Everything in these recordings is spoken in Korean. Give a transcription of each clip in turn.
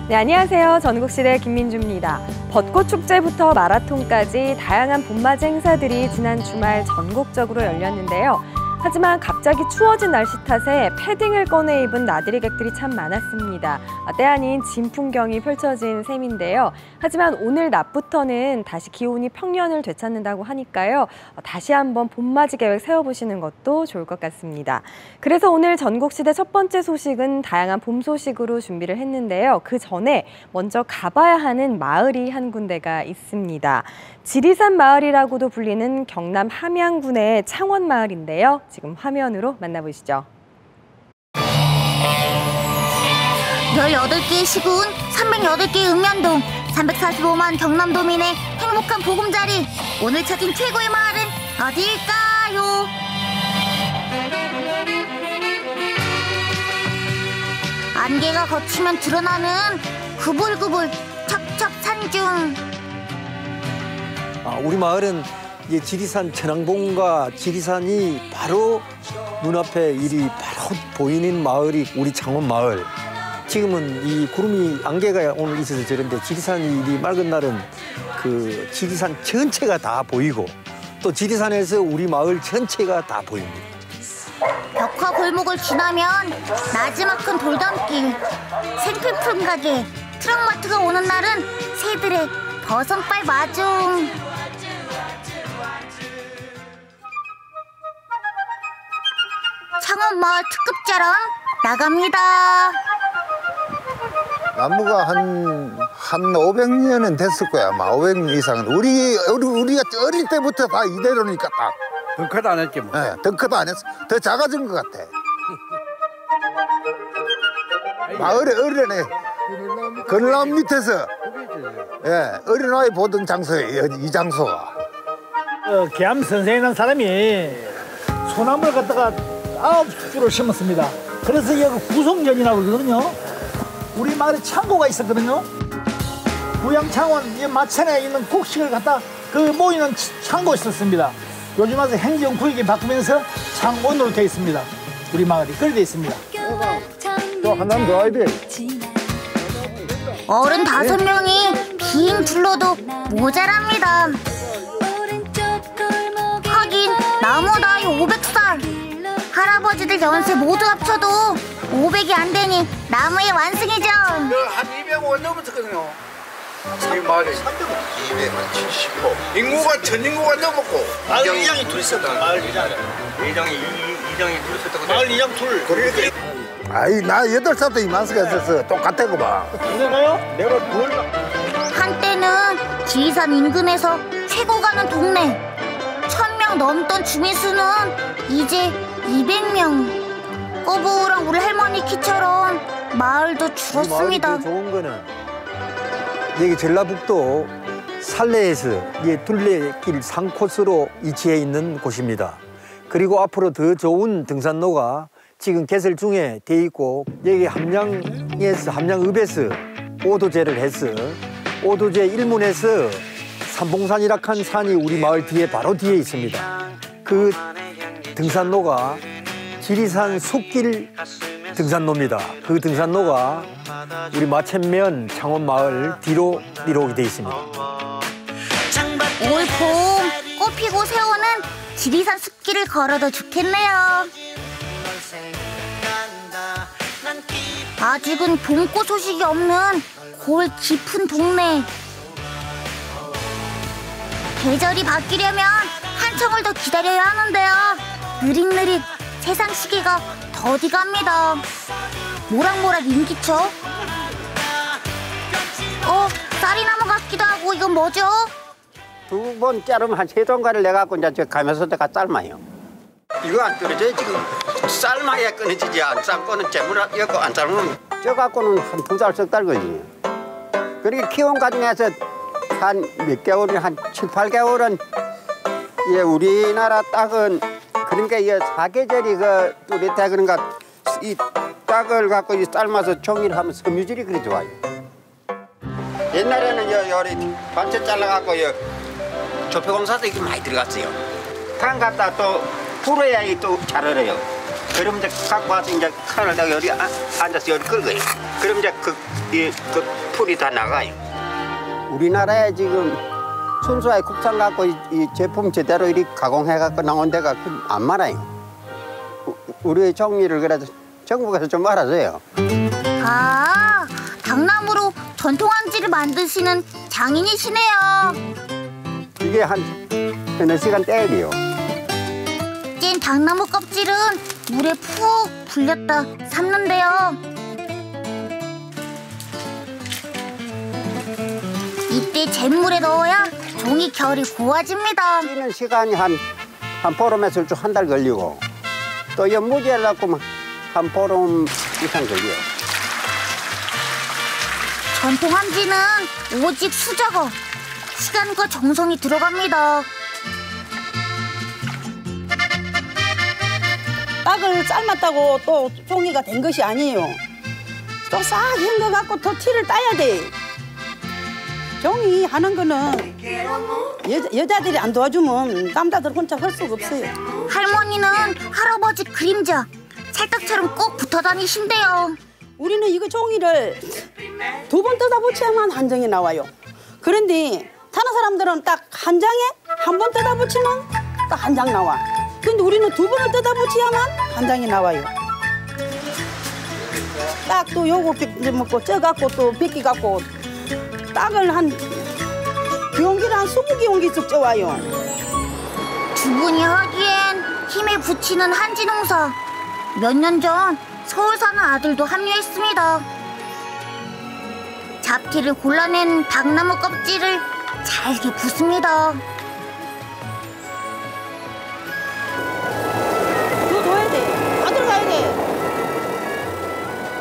네, 안녕하세요. 전국시대 김민주입니다. 벚꽃 축제부터 마라톤까지 다양한 봄맞이 행사들이 지난 주말 전국적으로 열렸는데요. 하지만 갑자기 추워진 날씨 탓에 패딩을 꺼내 입은 나들이객들이 참 많았습니다. 때 아닌 진풍경이 펼쳐진 셈인데요. 하지만 오늘 낮부터는 다시 기온이 평년을 되찾는다고 하니까요. 다시 한번 봄맞이 계획 세워보시는 것도 좋을 것 같습니다. 그래서 오늘 전국시대 첫 번째 소식은 다양한 봄 소식으로 준비를 했는데요. 그 전에 먼저 가봐야 하는 마을이 한 군데가 있습니다. 지리산 마을이라고도 불리는 경남 함양군의 창원마을인데요. 지금 화면으로 만나보시죠. 18개의 시군, 308개의 읍면동, 345만 경남도민의 행복한 보금자리. 오늘 찾은 최고의 마을은 어디일까요? 안개가 걷히면 드러나는 구불구불 첩첩 산중. 우리 마을은 지리산 천왕봉과 지리산이 바로 눈앞에 이리 바로 보이는 마을이 우리 창원마을. 지금은 이 구름이 안개가 오늘 있어서 저런데 지리산이 이리 맑은 날은 그 지리산 전체가 다 보이고 또 지리산에서 우리 마을 전체가 다 보입니다. 벽화 골목을 지나면 나지막한 돌담길, 생필품 가게, 트럭마트가 오는 날은 새들의 버선발 마중. 창원마을 특급자랑 나갑니다. 나무가 한 500년은 됐을 거야. 아마 500년 이상은. 우리가 어릴 때부터 다 이대로니까 딱. 덩크도 안 했지 뭐. 네, 덩크도 안 했어. 더 작아진 것 같아. 마을의 어린애 걸나무 밑에서 어린아이 보던 장소예요. 이 장소가. 계암 선생이라는 사람이 소나무를 갖다가 9수를 심었습니다. 그래서 여기 구성전이라고 그러거든요. 우리 마을에 창고가 있었거든요. 부양 창원 마천에 있는 곡식을 갖다 그 모이는 창고 있었습니다. 요즘 와서 행정구역이 바꾸면서 창원으로 되어 있습니다. 우리 마을이 그렇게 되어 있습니다. 또 하나는 더 와야 돼. 어른 5명이 긴 둘러도 모자랍니다. 하긴 나무 나이 500살. 할아버지들 연세 모두 합쳐도 500이 안 되니 나무의 완승이죠. 한 200원 넘었거든요. 이 마을에 270호. 인구가 전인구가 넘었고. 마을 이장이 둘 있었다. 마을 이장. 이장이 둘 있었다고. 마을 이장 둘. 아이 나 8살도 이만수가 있었어. 똑같다고 봐. 내가요? 내가 뭘? 한때는 지리산 인근에서 최고 가는 동네. 1000명 넘던 주민 수는 이제 200명. 꼬부랑 우리 할머니 키처럼 마을도 줄었습니다. 마을이 더 좋은 거는 여기 전라북도 산내에서 둘레길 상코스로 위치해 있는 곳입니다. 그리고 앞으로 더 좋은 등산로가 지금 개설 중에 돼 있고 여기 함양읍에서 오도제를 해서 오도제 일문에서 삼봉산이라 한 산이 우리 마을 뒤에 바로 뒤에 있습니다. 그 등산로가 지리산 숲길 등산로입니다. 그 등산로가 우리 마천면 창원마을 뒤로 이렇게 돼 있습니다. 올 봄 꽃피고 새오는 지리산 숲길을 걸어도 좋겠네요. 아직은 봄꽃 소식이 없는 골 깊은 동네. 계절이 바뀌려면 한참을 더 기다려야 하는데요. 느릿느릿 세상 시계가 더디 갑니다. 모락모락 인기쳐? 쌀이나무 같기도 하고 이건 뭐죠? 2번 자르면 한 3동가를 내갖고 이제 저 가면서 내가 삶아요. 이거 안 떨어져요 지금. 삶아야 끊어지지. 안 삶고는 재물 이거 안 삶으면 저 갖고는 한 2달 석 달 거지. 그렇게 키운 과정에서 한 몇 개월은 한 7, 8개월은 우리나라 땅은 그러니까 이 사계절이 그 뚜렷해 그런가 이 땅을 갖고 삶아서 종일하면 섬유질이 그리 좋아요. 옛날에는 요리 반찬 잘라갖고 조폐공사도 이게 많이 들어갔어요. 탕 갖다 또 불어야 또 잘 얼어요. 그럼 이제 갖고 와서 이제 칼을 내가 여기 앉아서 여기 긁어요. 그럼 이제 그 풀이 다 나가요. 우리나라에 지금 순수하게 국산 갖고 이 제품 제대로 이렇게 가공해 갖고 나온 데가 안 많아요. 우리의 종류를 그래도 전국에서 좀 알아줘요. 아, 당나무로 전통 한지를 만드시는 장인이시네요. 이게 한 몇 시간 때려요. 찐 당나무 껍질은 물에 푹 불렸다 삶는데요. 이때 잿물에 넣어야 종이 결이 고와집니다. 찌는 시간이 한 보름에서 한 달 걸리고 또 연무지를 갖고 한 보름 이상 걸려요. 전통 한지는 오직 수작업, 시간과 정성이 들어갑니다. 딱을 삶았다고 또 종이가 된 것이 아니에요. 또 싹 헹궈갖고 더 티를 따야 돼. 종이 하는 거는 여자들이 안 도와주면 남자들 혼자 할 수가 없어요. 할머니는 할아버지 그림자, 찰떡처럼 꼭 붙어 다니신대요. 우리는 이거 종이를 2번 뜯어 붙여야만 한 장이 나와요. 그런데 다른 사람들은 딱 한 장에 한 번 뜯어 붙이면 딱 한 장 나와. 근데 우리는 2번을 뜯어 붙여야만 한 장이 나와요. 딱 또 요거 먹고 쪄갖고 또 벗기갖고 딱을 한 기온기를 한 20기온기씩 쪄와요. 두 분이 하기엔 힘에 부치는 한지 농사. 몇 년 전 서울 사는 아들도 합류했습니다. 잡티를 골라낸 당나무 껍질을 잘게 붓습니다. 더 둬야 돼. 다 들어가야 돼.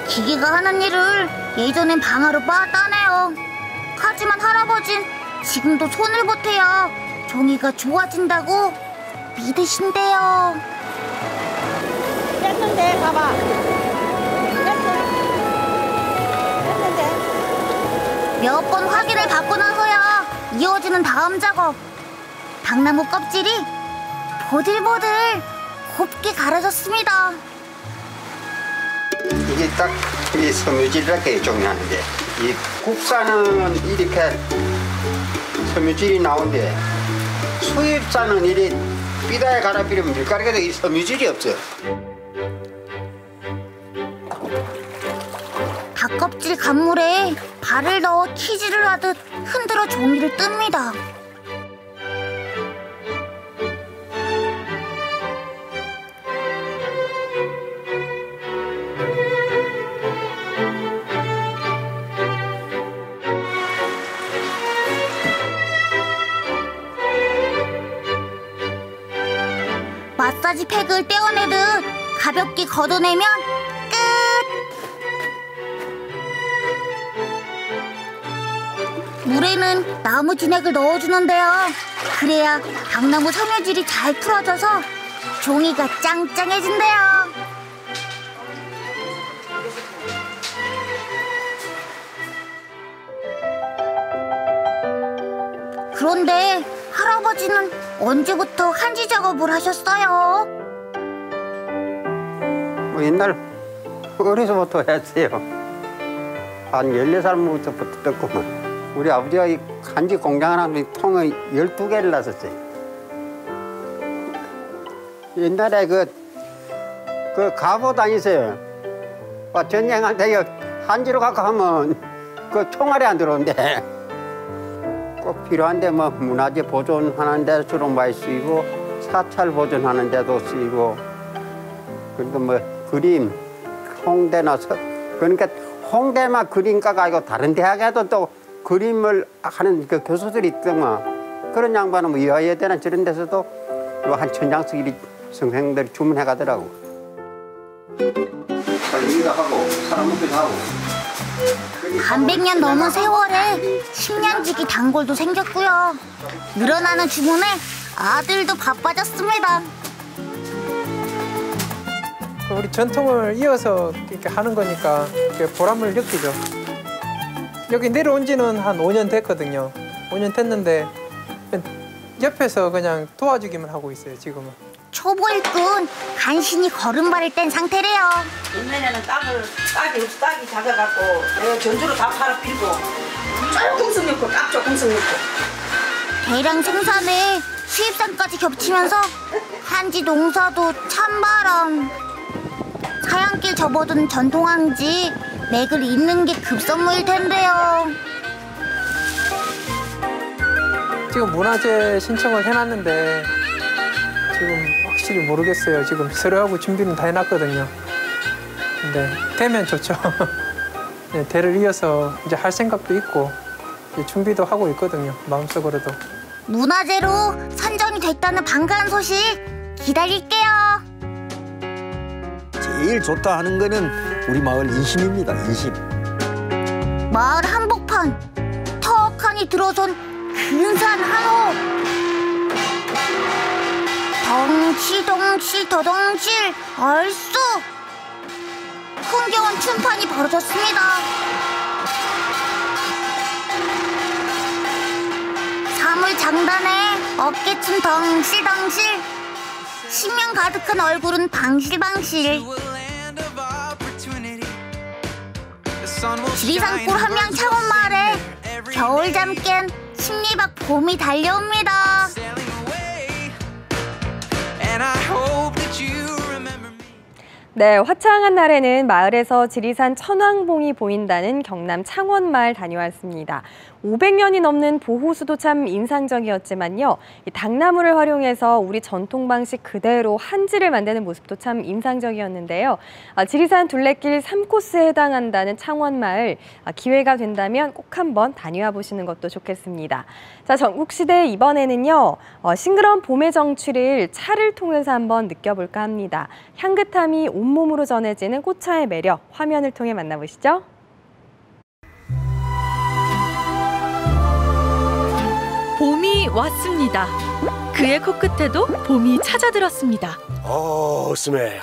기계가 하는 일을 예전엔 방아로 빻아따네요. 하지만 할아버진 지금도 손을 보태야 종이가 좋아진다고 믿으신대요. 됐는데 봐봐. 됐는데. 몇 번 확인을 받고 나서야 이어지는 다음 작업. 당나무 껍질이 보들보들 곱게 갈아졌습니다. 이게 딱 이 섬유질이라게 종이하는데 이 국산은 이렇게 섬유질이 나오는데 수입산은 이리 삐다에 갈아 비르면 밀가루가 이 섬유질이 없어. 닭껍질 간물에 발을 넣어 키질을 하듯 흔들어 종이를 뜹니다. 마사지 팩을 떼어내듯 가볍게 걷어내면 끝! 물에는 나무 진액을 넣어주는데요. 그래야 당나무 섬유질이 잘 풀어져서 종이가 짱짱해진대요. 그런데 할아버지는 언제부터 한지 작업을 하셨어요? 뭐 옛날 어려서부터 했어요. 한 14살부터 떴구만. 우리 아버지가 이 한지 공장을 하면 통을 12개를 놨었어요. 옛날에 그 가보 다니세요. 전쟁할 때 한지로 갖고 하면 그 총알이 안 들어오는데 꼭 필요한데 뭐 문화재 보존하는 데 주로 많이 쓰이고 사찰 보존하는 데도 쓰이고 그리고 뭐 그림 홍대나 그러니까 홍대만 그림가가 아니고 다른 대학에도 또 그림을 하는 그 교수들이 있더만 그런 양반은 뭐 여의대나 저런 데서도 한 1000장씩 이리 선생님들이 주문해 가더라고. 이거 하고 사람 먹기도 하고. 한 100년 넘은 세월에 식량지기 단골도 생겼고요. 늘어나는 주문에 아들도 바빠졌습니다. 우리 전통을 이어서 이렇게 하는 거니까 보람을 느끼죠. 여기 내려온 지는 한 5년 됐거든요. 5년 됐는데 옆에서 그냥 도와주기만 하고 있어요, 지금은. 초보 일꾼 간신히 걸음발을 뗀 상태래요. 옛날에는 땅이 작아갖고 내가 전주로 다 팔아 빌고 조금씩 넣고 딱 조금씩 넣고 대량 생산에 수입산까지 겹치면서 한지 농사도 찬바람. 사양길 접어둔 전통항지 맥을 잇는 게 급선무일 텐데요. 지금 문화재 신청을 해놨는데 지금 확실히 모르겠어요. 지금 서류하고 준비는 다 해놨거든요. 근데 되면 좋죠. 네, 대를 이어서 이제 할 생각도 있고 이제 준비도 하고 있거든요. 마음속으로도. 문화재로 선정이 됐다는 반가운 소식 기다릴게요. 제일 좋다 하는 거는 우리 마을 인심입니다. 인심. 마을 한복판 턱하니 들어선 근사한 한옥. 덩실덩실 더덩실 얼쑤 흥겨운 춤판이 벌어졌습니다. 사물 장단에 어깨춤 덩실덩실 신명 가득한 얼굴은 방실방실. 지리산골 함양 창원마을에 겨울잠 깬 심리박 봄이 달려옵니다. 네, 화창한 날에는 마을에서 지리산 천왕봉이 보인다는 경남 창원마을 다녀왔습니다. 500년이 넘는 보호수도 참 인상적이었지만요. 이 당나무를 활용해서 우리 전통 방식 그대로 한지를 만드는 모습도 참 인상적이었는데요. 지리산 둘레길 3코스에 해당한다는 창원마을, 기회가 된다면 꼭 한번 다녀와 보시는 것도 좋겠습니다. 자, 전국시대 이번에는요. 싱그러운 봄의 정취를 차를 통해서 한번 느껴볼까 합니다. 향긋함이 온몸으로 전해지는 꽃차의 매력, 화면을 통해 만나보시죠. 봄이 왔습니다. 그의 코끝에도 봄이 찾아들었습니다. 스멜.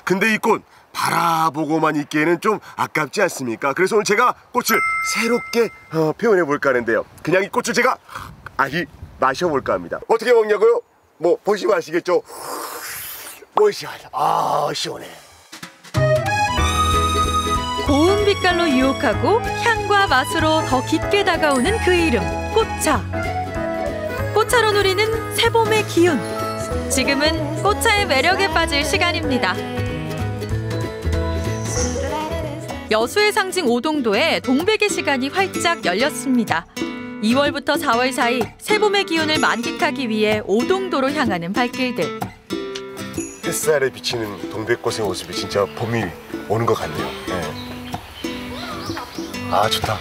근데 이 꽃 바라보고만 있기에는 좀 아깝지 않습니까? 그래서 오늘 제가 꽃을 새롭게 표현해 볼까 하는데요. 그냥 이 꽃을 제가 마셔볼까 합니다. 어떻게 먹냐고요? 뭐 보시면 아시겠죠? 시원해. 고운 빛깔로 유혹하고 향과 맛으로 더 깊게 다가오는 그 이름, 꽃차. 꽃차로 누리는 새봄의 기운. 지금은 꽃차의 매력에 빠질 시간입니다. 여수의 상징 오동도에 동백의 시간이 활짝 열렸습니다. 2월부터 4월 사이 새봄의 기운을 만끽하기 위해 오동도로 향하는 발길들. 햇살에 비치는 동백꽃의 모습이 진짜 봄이 오는 것 같네요. 네. 좋다.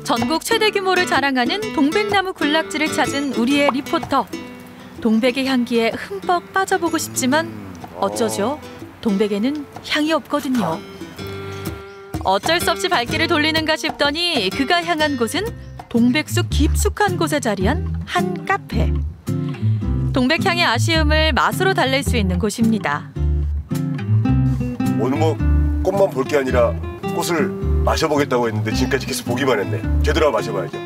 전국 최대 규모를 자랑하는 동백나무 군락지를 찾은 우리의 리포터. 동백의 향기에 흠뻑 빠져보고 싶지만 어쩌죠? 동백에는 향이 없거든요. 어쩔 수 없이 발길을 돌리는가 싶더니 그가 향한 곳은 동백숲 깊숙한 곳에 자리한 한 카페. 동백향의 아쉬움을 맛으로 달랠 수 있는 곳입니다. 오늘 뭐 꽃만 볼 게 아니라 꽃을 마셔보겠다고 했는데 지금까지 계속 보기만 했네. 제대로 마셔봐야죠.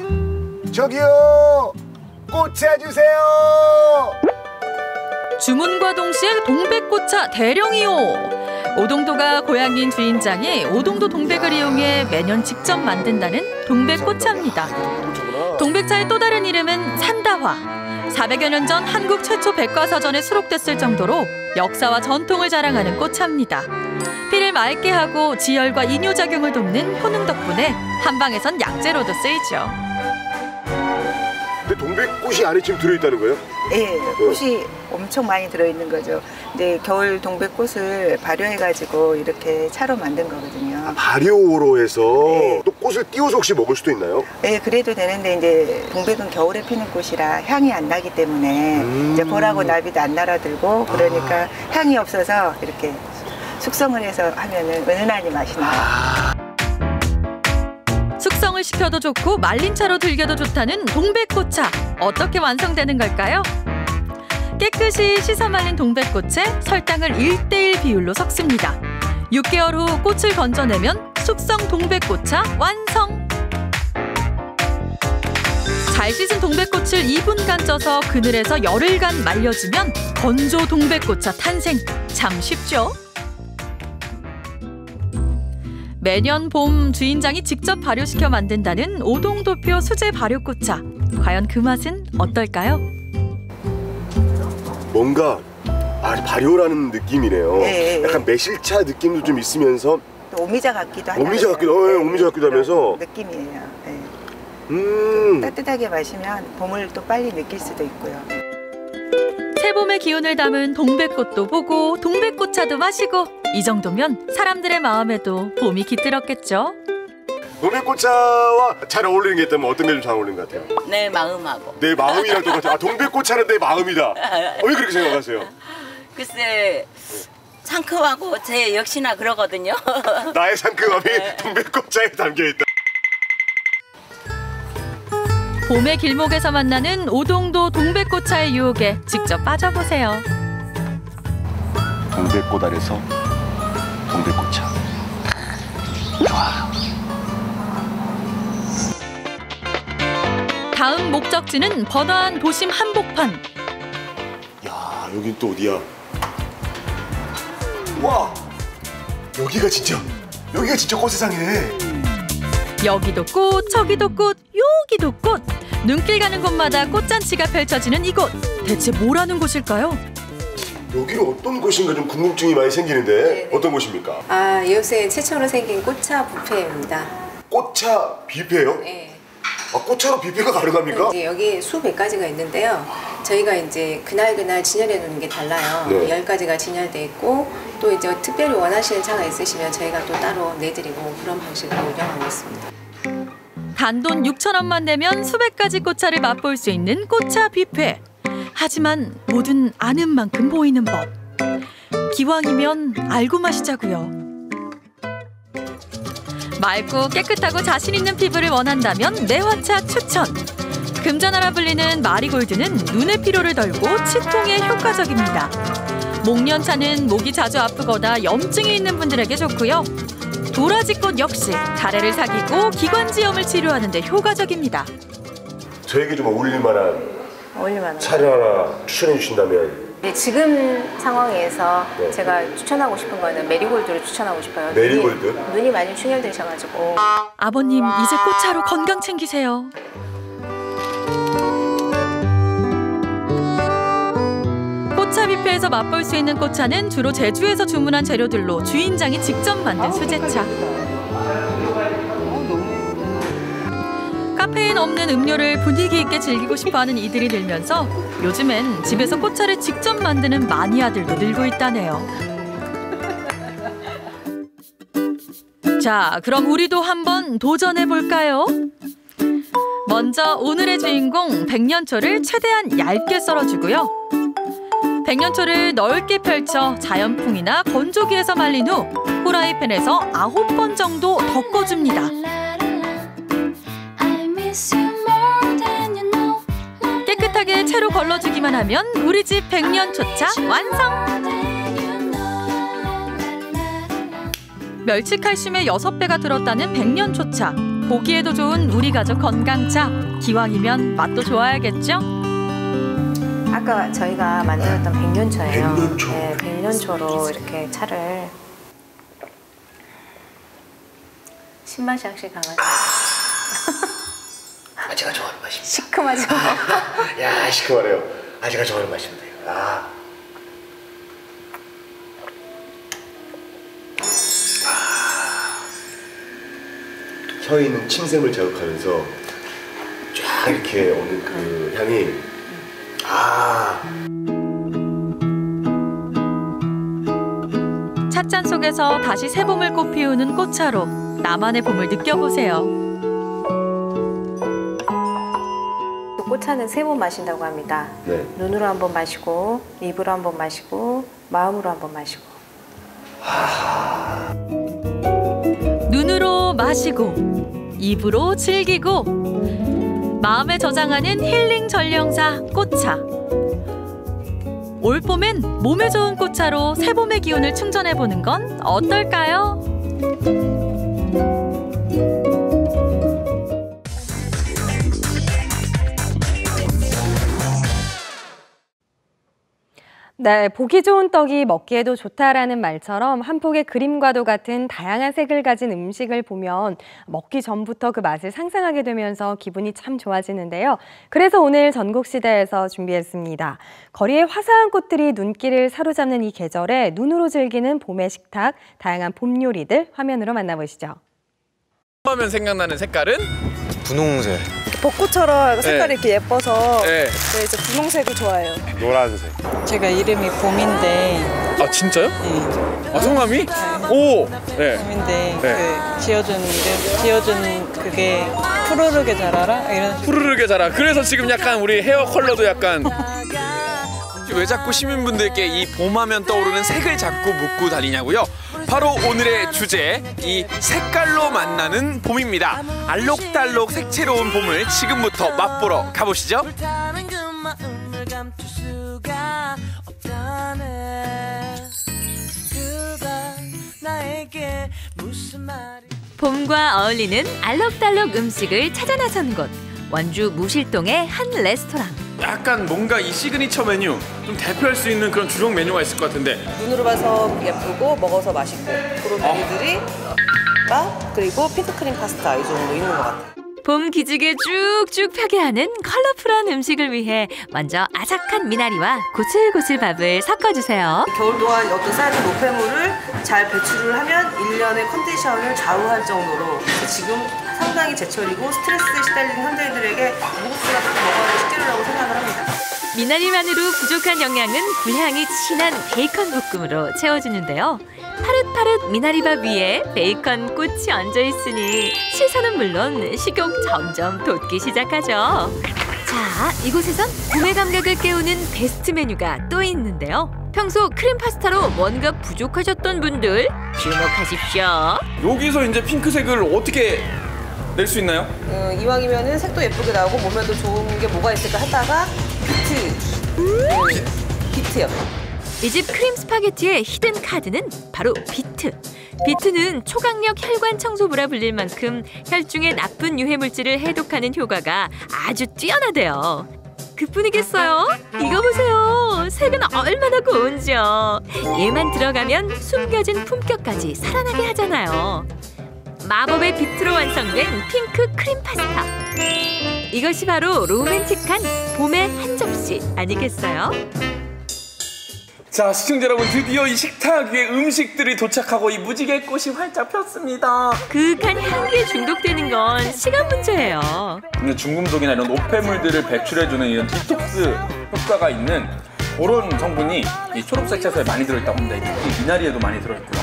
저기요! 꽃차 주세요! 주문과 동시에 동백꽃차 대령이요! 오동도가 고향인 주인장이 오동도 동백을 이용해 매년 직접 만든다는 동백꽃차입니다. 동백차의 또 다른 이름은 산다화. 400여 년 전 한국 최초 백과사전에 수록됐을 정도로 역사와 전통을 자랑하는 꽃차입니다. 피를 맑게 하고 지혈과 이뇨작용을 돕는 효능 덕분에 한방에선 약재로도 쓰이죠. 근데 동백꽃이 안에 지금 들어있다는 거예요? 네, 꽃이 엄청 많이 들어있는 거죠. 근데 겨울 동백꽃을 발효해가지고 이렇게 차로 만든 거거든요. 발효로 해서 또 꽃을 띄워서 혹시 먹을 수도 있나요? 네, 그래도 되는데 이제 동백은 겨울에 피는 꽃이라 향이 안 나기 때문에 이제 벌하고 나비도 안 날아들고 그러니까 향이 없어서 이렇게 숙성을 해서 하면은 은은하니 맛이 나요. 숙성을 시켜도 좋고 말린 차로 들겨도 좋다는 동백꽃차. 어떻게 완성되는 걸까요? 깨끗이 씻어 말린 동백꽃에 설탕을 1:1 비율로 섞습니다. 6개월 후 꽃을 건져내면 숙성 동백꽃차 완성! 잘 씻은 동백꽃을 2분간 쪄서 그늘에서 열흘간 말려주면 건조 동백꽃차 탄생. 참 쉽죠? 매년 봄 주인장이 직접 발효시켜 만든다는 오동도표 수제 발효꽃차. 과연 그 맛은 어떨까요? 뭔가 발효라는 느낌이네요. 네, 약간 매실차 느낌도 좀 있으면서 또 오미자 같기도 하고. 오미자 같기도 하면서 느낌이에요. 네. 따뜻하게 마시면 봄을 또 빨리 느낄 수도 있고요. 새봄의 기운을 담은 동백꽃도 보고 동백꽃차도 마시고 이 정도면 사람들의 마음에도 봄이 깃들었겠죠. 동백꽃차와 잘 어울리는 게 있다면 어떤 게 좀 잘 어울리는 것 같아요? 내 마음하고. 내 마음이랑 똑같아요. 동백꽃차는 내 마음이다. 왜 그렇게 생각하세요? 글쎄 상큼하고 제 역시나 그러거든요. 나의 상큼함이 동백꽃차에 담겨있다. 봄의 길목에서 만나는 오동도 동백꽃차의 유혹에 직접 빠져보세요. 동백꽃 아래서 동백꽃차. 좋아. 다음 목적지는 번화한 도심 한복판. 야, 여긴 또 어디야? 와, 여기가 진짜 꽃세상이네. 여기도 꽃, 저기도 꽃, 여기도 꽃. 눈길 가는 곳마다 꽃잔치가 펼쳐지는 이곳. 대체 뭐라는 곳일까요? 여기는 어떤 곳인가 좀 궁금증이 많이 생기는데. 네네. 어떤 곳입니까? 이곳에 최초로 생긴 꽃차 뷔페입니다. 꽃차 뷔페요? 네. 꽃차로 뷔페가 가능합니까? 이제 여기 수백 가지가 있는데요. 저희가 이제 그날 진열해 놓는 게 달라요. 네. 10가지가 진열돼 있고 또 이제 특별히 원하시는 차가 있으시면 저희가 또 따로 내드리고 그런 방식으로 운영하고 있습니다. 단돈 6,000원만 내면 수백 가지 꽃차를 맛볼 수 있는 꽃차 뷔페. 하지만 뭐든 아는 만큼 보이는 법. 기왕이면 알고 마시자고요. 맑고 깨끗하고 자신 있는 피부를 원한다면 매화차 추천. 금자나라 불리는 마리골드는 눈의 피로를 덜고 치통에 효과적입니다. 목련차는 목이 자주 아프거나 염증이 있는 분들에게 좋고요. 도라지꽃 역시 가래를 사귀고 기관지염을 치료하는 데 효과적입니다. 저에게 좀 어울릴 만한 차를 하나 추천해 주신다면? 네, 지금 상황에서 네. 제가 추천하고 싶은 거는 메리골드를 추천하고 싶어요. 메리골드? 눈이 많이 충혈되셔가지고. 아버님 이제 꽃차로 건강 챙기세요. 꽃차 뷔페에서 맛볼 수 있는 꽃차는 주로 제주에서 주문한 재료들로 주인장이 직접 만든 수제차. 카페인 없는 음료를 분위기 있게 즐기고 싶어하는 이들이 늘면서 요즘엔 집에서 꽃차를 직접 만드는 마니아들도 늘고 있다네요. 자, 그럼 우리도 한번 도전해볼까요? 먼저 오늘의 주인공 백년초를 최대한 얇게 썰어주고요. 백년초를 넓게 펼쳐 자연풍이나 건조기에서 말린 후 후라이팬에서 9번 정도 덮어줍니다. 깨끗하게 채로 걸러주기만 하면 우리 집 백년초차 완성! 멸치칼슘의 6배가 들었다는 백년초차. 보기에도 좋은 우리 가족 건강차. 기왕이면 맛도 좋아야겠죠? 아까 저희가 만들었던 백년초예요. 백년초. 네, 백년초로 이렇게 차를 신맛이 확실히 강하죠. 제가 좋아하는 맛입니다. 시큼하죠? 야, 시큼하네요. 제가 좋아하는 맛입니다. 혀에 있는 침샘을 자극하면서 쫙 이렇게 오는 그 향이 찻잔 속에서 다시 새봄을 꽃피우는 꽃차로 나만의 봄을 느껴보세요. 꽃차는 세 번 마신다고 합니다. 네. 눈으로 한번 마시고, 입으로 한번 마시고, 마음으로 한번 마시고. 눈으로 마시고, 입으로 즐기고, 마음에 저장하는 힐링 전령사 꽃차. 올 봄엔 몸에 좋은 꽃차로 새봄의 기운을 충전해보는 건 어떨까요? 네, 보기 좋은 떡이 먹기에도 좋다라는 말처럼 한 폭의 그림과도 같은 다양한 색을 가진 음식을 보면 먹기 전부터 그 맛을 상상하게 되면서 기분이 참 좋아지는데요. 그래서 오늘 전국시대에서 준비했습니다. 거리의 화사한 꽃들이 눈길을 사로잡는 이 계절에 눈으로 즐기는 봄의 식탁, 다양한 봄 요리들 화면으로 만나보시죠. 하면 생각나는 색깔은? 분홍색. 벚꽃처럼 색깔이 네. 이렇게 예뻐서 네. 네, 이제 분홍색을 좋아해요. 노란색. 제가 이름이 봄인데. 아 진짜요? 네. 아 성함이? 오. 네. 봄인데 네. 그 지어준 이름, 지어준 그게 푸르르게 자라라 이런. 푸르르게 자라. 그래서 지금 약간 우리 헤어 컬러도 약간. 왜 자꾸 시민분들께 이 봄하면 떠오르는 색을 자꾸 묻고 다니냐고요? 바로 오늘의 주제, 이 색깔로 만나는 봄입니다. 알록달록 색채로운 봄을 지금부터 맛보러 가보시죠. 봄과 어울리는 알록달록 음식을 찾아 나선 곳, 원주 무실동의 한 레스토랑. 약간 뭔가 이 시그니처 메뉴 좀 대표할 수 있는 그런 주력 메뉴가 있을 것 같은데. 눈으로 봐서 예쁘고 먹어서 맛있고 그런 메뉴들이 그리고 핑크크림 파스타 이 정도 있는 것 같아요. 봄 기지개 쭉쭉 펴게 하는 컬러풀한 음식을 위해 먼저 아삭한 미나리와 고슬고슬 밥을 섞어주세요. 겨울 동안 어떤 쌓여진 노폐물을 잘 배출을 하면 1년의 컨디션을 좌우할 정도로 지금 상당히 제철이고 스트레스에 시달리는 현대인들에게 무국수가 딱 먹어야 할 식재료라고 생각을 합니다. 미나리만으로 부족한 영양은 불향이 진한 베이컨 볶음으로 채워주는데요. 파릇파릇 미나리밥 위에 베이컨 꽃이 얹어 있으니 시선은 물론 식욕 점점 돋기 시작하죠. 자, 이곳에선 봄의 감각을 깨우는 베스트 메뉴가 또 있는데요. 평소 크림 파스타로 뭔가 부족하셨던 분들 주목하십시오. 여기서 이제 핑크색을 어떻게 낼 수 있나요? 이왕이면은 색도 예쁘게 나오고 몸에도 좋은 게 뭐가 있을까 하다가 비트요. 이 집 크림 스파게티의 히든 카드는 바로 비트. 비트는 초강력 혈관 청소부라 불릴 만큼 혈중의 나쁜 유해 물질을 해독하는 효과가 아주 뛰어나대요. 그뿐이겠어요? 이거 보세요. 색은 얼마나 고운지요. 얘만 들어가면 숨겨진 품격까지 살아나게 하잖아요. 마법의 비트로 완성된 핑크 크림 파스타. 이것이 바로 로맨틱한 봄의 한 접시 아니겠어요? 자, 시청자 여러분, 드디어 이 식탁 위에 음식들이 도착하고 이 무지개 꽃이 활짝 폈습니다. 그윽한 향기에 중독되는 건 시간 문제예요. 근데 중금속이나 이런 노폐물들을 배출해주는 이런 디톡스 효과가 있는 그런 성분이 이 초록색 채소에 많이 들어있다고 합니다. 이 미나리에도 많이 들어있고요.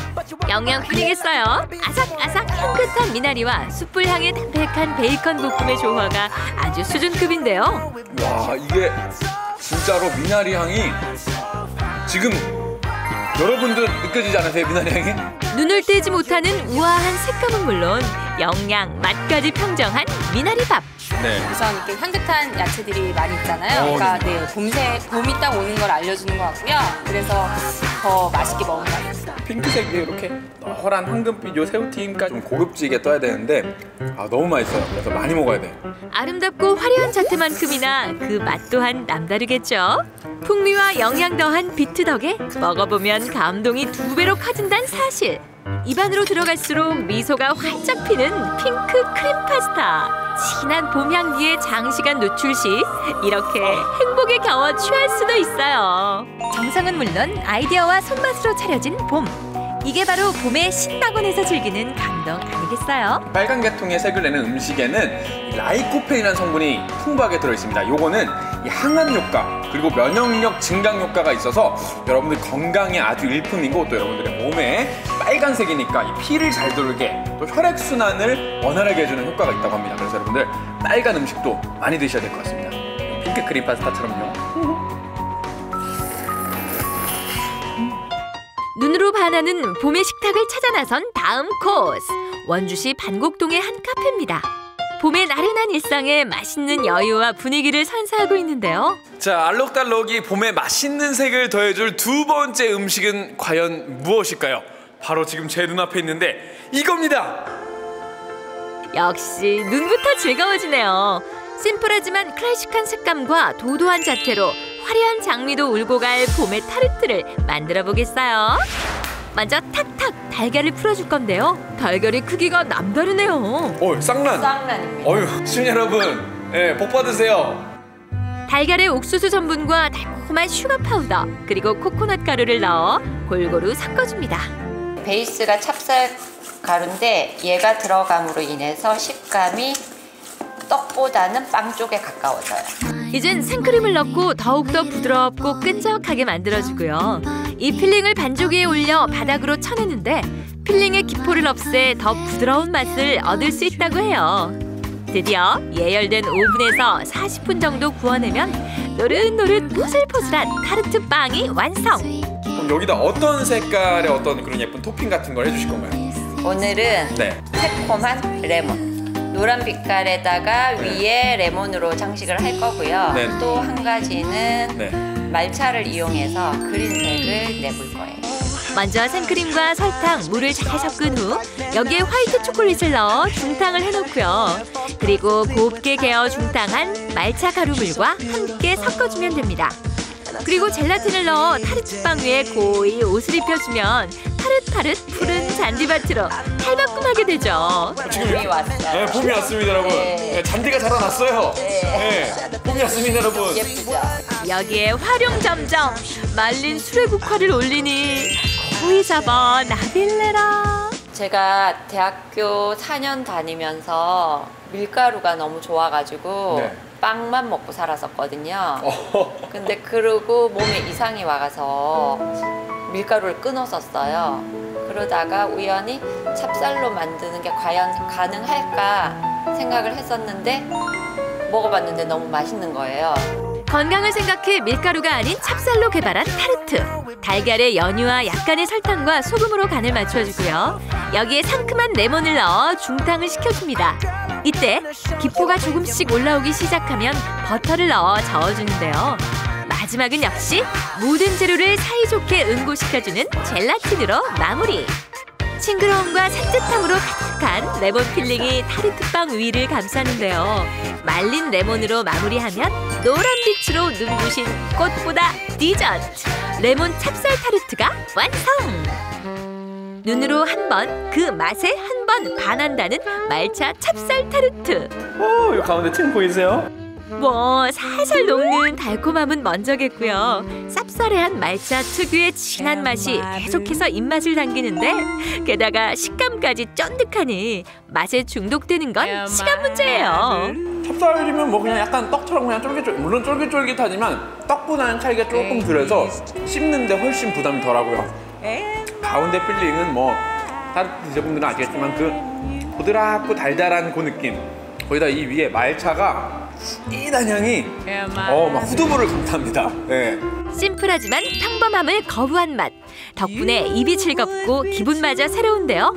영양뿐이겠어요. 아삭아삭 향긋한 미나리와 숯불향의 담백한 베이컨 볶음의 조화가 아주 수준급인데요. 와, 이게 진짜로 미나리 향이 지금 여러분도 느껴지지 않으세요? 미나리 향이? 눈을 떼지 못하는 우아한 색감은 물론 영양, 맛까지 평정한 미나리밥. 네. 우선 이렇게 향긋한 야채들이 많이 있잖아요. 그러니까 네, 봄이 딱 오는 걸 알려주는 것 같고요. 그래서 더 맛있게 먹은 것 같아요. 핑크색이 이렇게 허란 황금빛 요 새우튀김까지 좀 고급지게 떠야 되는데 너무 맛있어요. 그래서 많이 먹어야 돼요. 아름답고 화려한 자태만큼이나 그 맛 또한 남다르겠죠. 풍미와 영양 더한 비트 덕에 먹어보면 감동이 2배로 커진다는 사실. 입안으로 들어갈수록 미소가 활짝 피는 핑크 크림 파스타. 진한 봄 향기에 장시간 노출 시 이렇게 행복에 겨워 취할 수도 있어요. 정성은 물론 아이디어와 손맛으로 차려진 봄. 이게 바로 봄의 신낙원에서 즐기는 감동 아니겠어요? 빨간 계통의 색을 내는 음식에는 라이코펜이라는 성분이 풍부하게 들어있습니다. 요거는 이 항암 효과 그리고 면역력 증강 효과가 있어서 여러분들 건강에 아주 일품이고 또 여러분들의 몸에 빨간색이니까 이 피를 잘 돌게 또 혈액순환을 원활하게 해주는 효과가 있다고 합니다. 그래서 여러분들 빨간 음식도 많이 드셔야 될 것 같습니다. 핑크 크림 파스타처럼요. 눈으로 반하는 봄의 식탁을 찾아 나선 다음 코스. 원주시 반곡동의 한 카페입니다. 봄의 나른한 일상에 맛있는 여유와 분위기를 선사하고 있는데요. 자, 알록달록이 봄에 맛있는 색을 더해줄 두 번째 음식은 과연 무엇일까요? 바로 지금 제 눈앞에 있는데 이겁니다. 역시 눈부터 즐거워지네요. 심플하지만 클래식한 색감과 도도한 자태로 화려한 장미도 울고 갈 봄의 타르트를 만들어 보겠어요. 먼저 탁탁 달걀을 풀어줄 건데요. 달걀의 크기가 남다르네요. 쌍란. 쌍란입니다. 어휴, 시청자 여러분, 복 받으세요. 달걀에 옥수수 전분과 달콤한 슈가 파우더 그리고 코코넛 가루를 넣어 골고루 섞어줍니다. 베이스가 찹쌀 가루인데 얘가 들어감으로 인해서 식감이 떡보다는 빵 쪽에 가까워져요. 이젠 생크림을 넣고 더욱더 부드럽고 끈적하게 만들어주고요. 이 필링을 반죽 위에 올려 바닥으로 쳐내는데 필링의 기포를 없애 더 부드러운 맛을 얻을 수 있다고 해요. 드디어 예열된 오븐에서 40분 정도 구워내면 노릇노릇 포슬포슬한 타르트 빵이 완성! 그럼 여기다 어떤 색깔의 어떤 그런 예쁜 토핑 같은 걸 해주실 건가요? 오늘은 새콤한 레몬. 노란 빛깔에다가 위에 레몬으로 장식을 할 거고요. 또 한 가지는 말차를 이용해서 그린색을 내볼 거예요. 먼저 생크림과 설탕, 물을 잘 섞은 후 여기에 화이트 초콜릿을 넣어 중탕을 해놓고요. 그리고 곱게 개어 중탕한 말차 가루물과 함께 섞어주면 됩니다. 그리고 젤라틴을 넣어 타르트빵 위에 고이 옷을 입혀주면 파릇파릇 푸른 잔디밭으로 탈바꿈하게 되죠. 봄이 왔어요. 봄이 왔습니다, 여러분. 잔디가 자라났어요. 봄이 왔습니다, 여러분. 예쁘죠? 여기에 활용점점 말린 수레국화를 올리니 고이 잡아 나빌레라. 제가 대학교 4년 다니면서 밀가루가 너무 좋아가지고 빵만 먹고 살았었거든요. 근데 그러고 몸에 이상이 와가서 밀가루를 끊었었어요. 그러다가 우연히 찹쌀로 만드는 게 과연 가능할까 생각을 했었는데 먹어봤는데 너무 맛있는 거예요. 건강을 생각해 밀가루가 아닌 찹쌀로 개발한 타르트. 달걀에 연유와 약간의 설탕과 소금으로 간을 맞춰주고요. 여기에 상큼한 레몬을 넣어 중탕을 시켜줍니다. 이때 기포가 조금씩 올라오기 시작하면 버터를 넣어 저어주는데요. 마지막은 역시 모든 재료를 사이좋게 응고시켜주는 젤라틴으로 마무리. 싱그러움과 산뜻함으로 가득한 레몬 필링이 타르트빵 위를 감싸는데요. 말린 레몬으로 마무리하면 노란빛으로 눈부신 꽃보다 디저트 레몬 찹쌀 타르트가 완성! 눈으로 한 번, 그 맛에 한 번 반한다는 말차 찹쌀 타르트. 이 가운데 층 보이세요? 뭐 살살 녹는 달콤함은 먼저겠고요. 쌉싸래한 말차 특유의 진한 맛이 계속해서 입맛을 당기는데 게다가 식감까지 쫀득하니 맛에 중독되는 건 시간 문제예요. 찹쌀이면 뭐 그냥 약간 떡처럼 그냥 쫄깃쫄깃, 물론 쫄깃쫄깃하지만 떡보다는 차이가 조금 덜해서 씹는데 훨씬 부담이 덜하고요. 가운데 필링은 뭐 다른 디저분들은 아시겠지만 그 보드랍고 달달한 그 느낌, 거기다 이 위에 말차가 진한 향이 막 후두부를 감쌉니다. 심플하지만 평범함을 거부한 맛. 덕분에 입이 즐겁고 기분마저 새로운데요.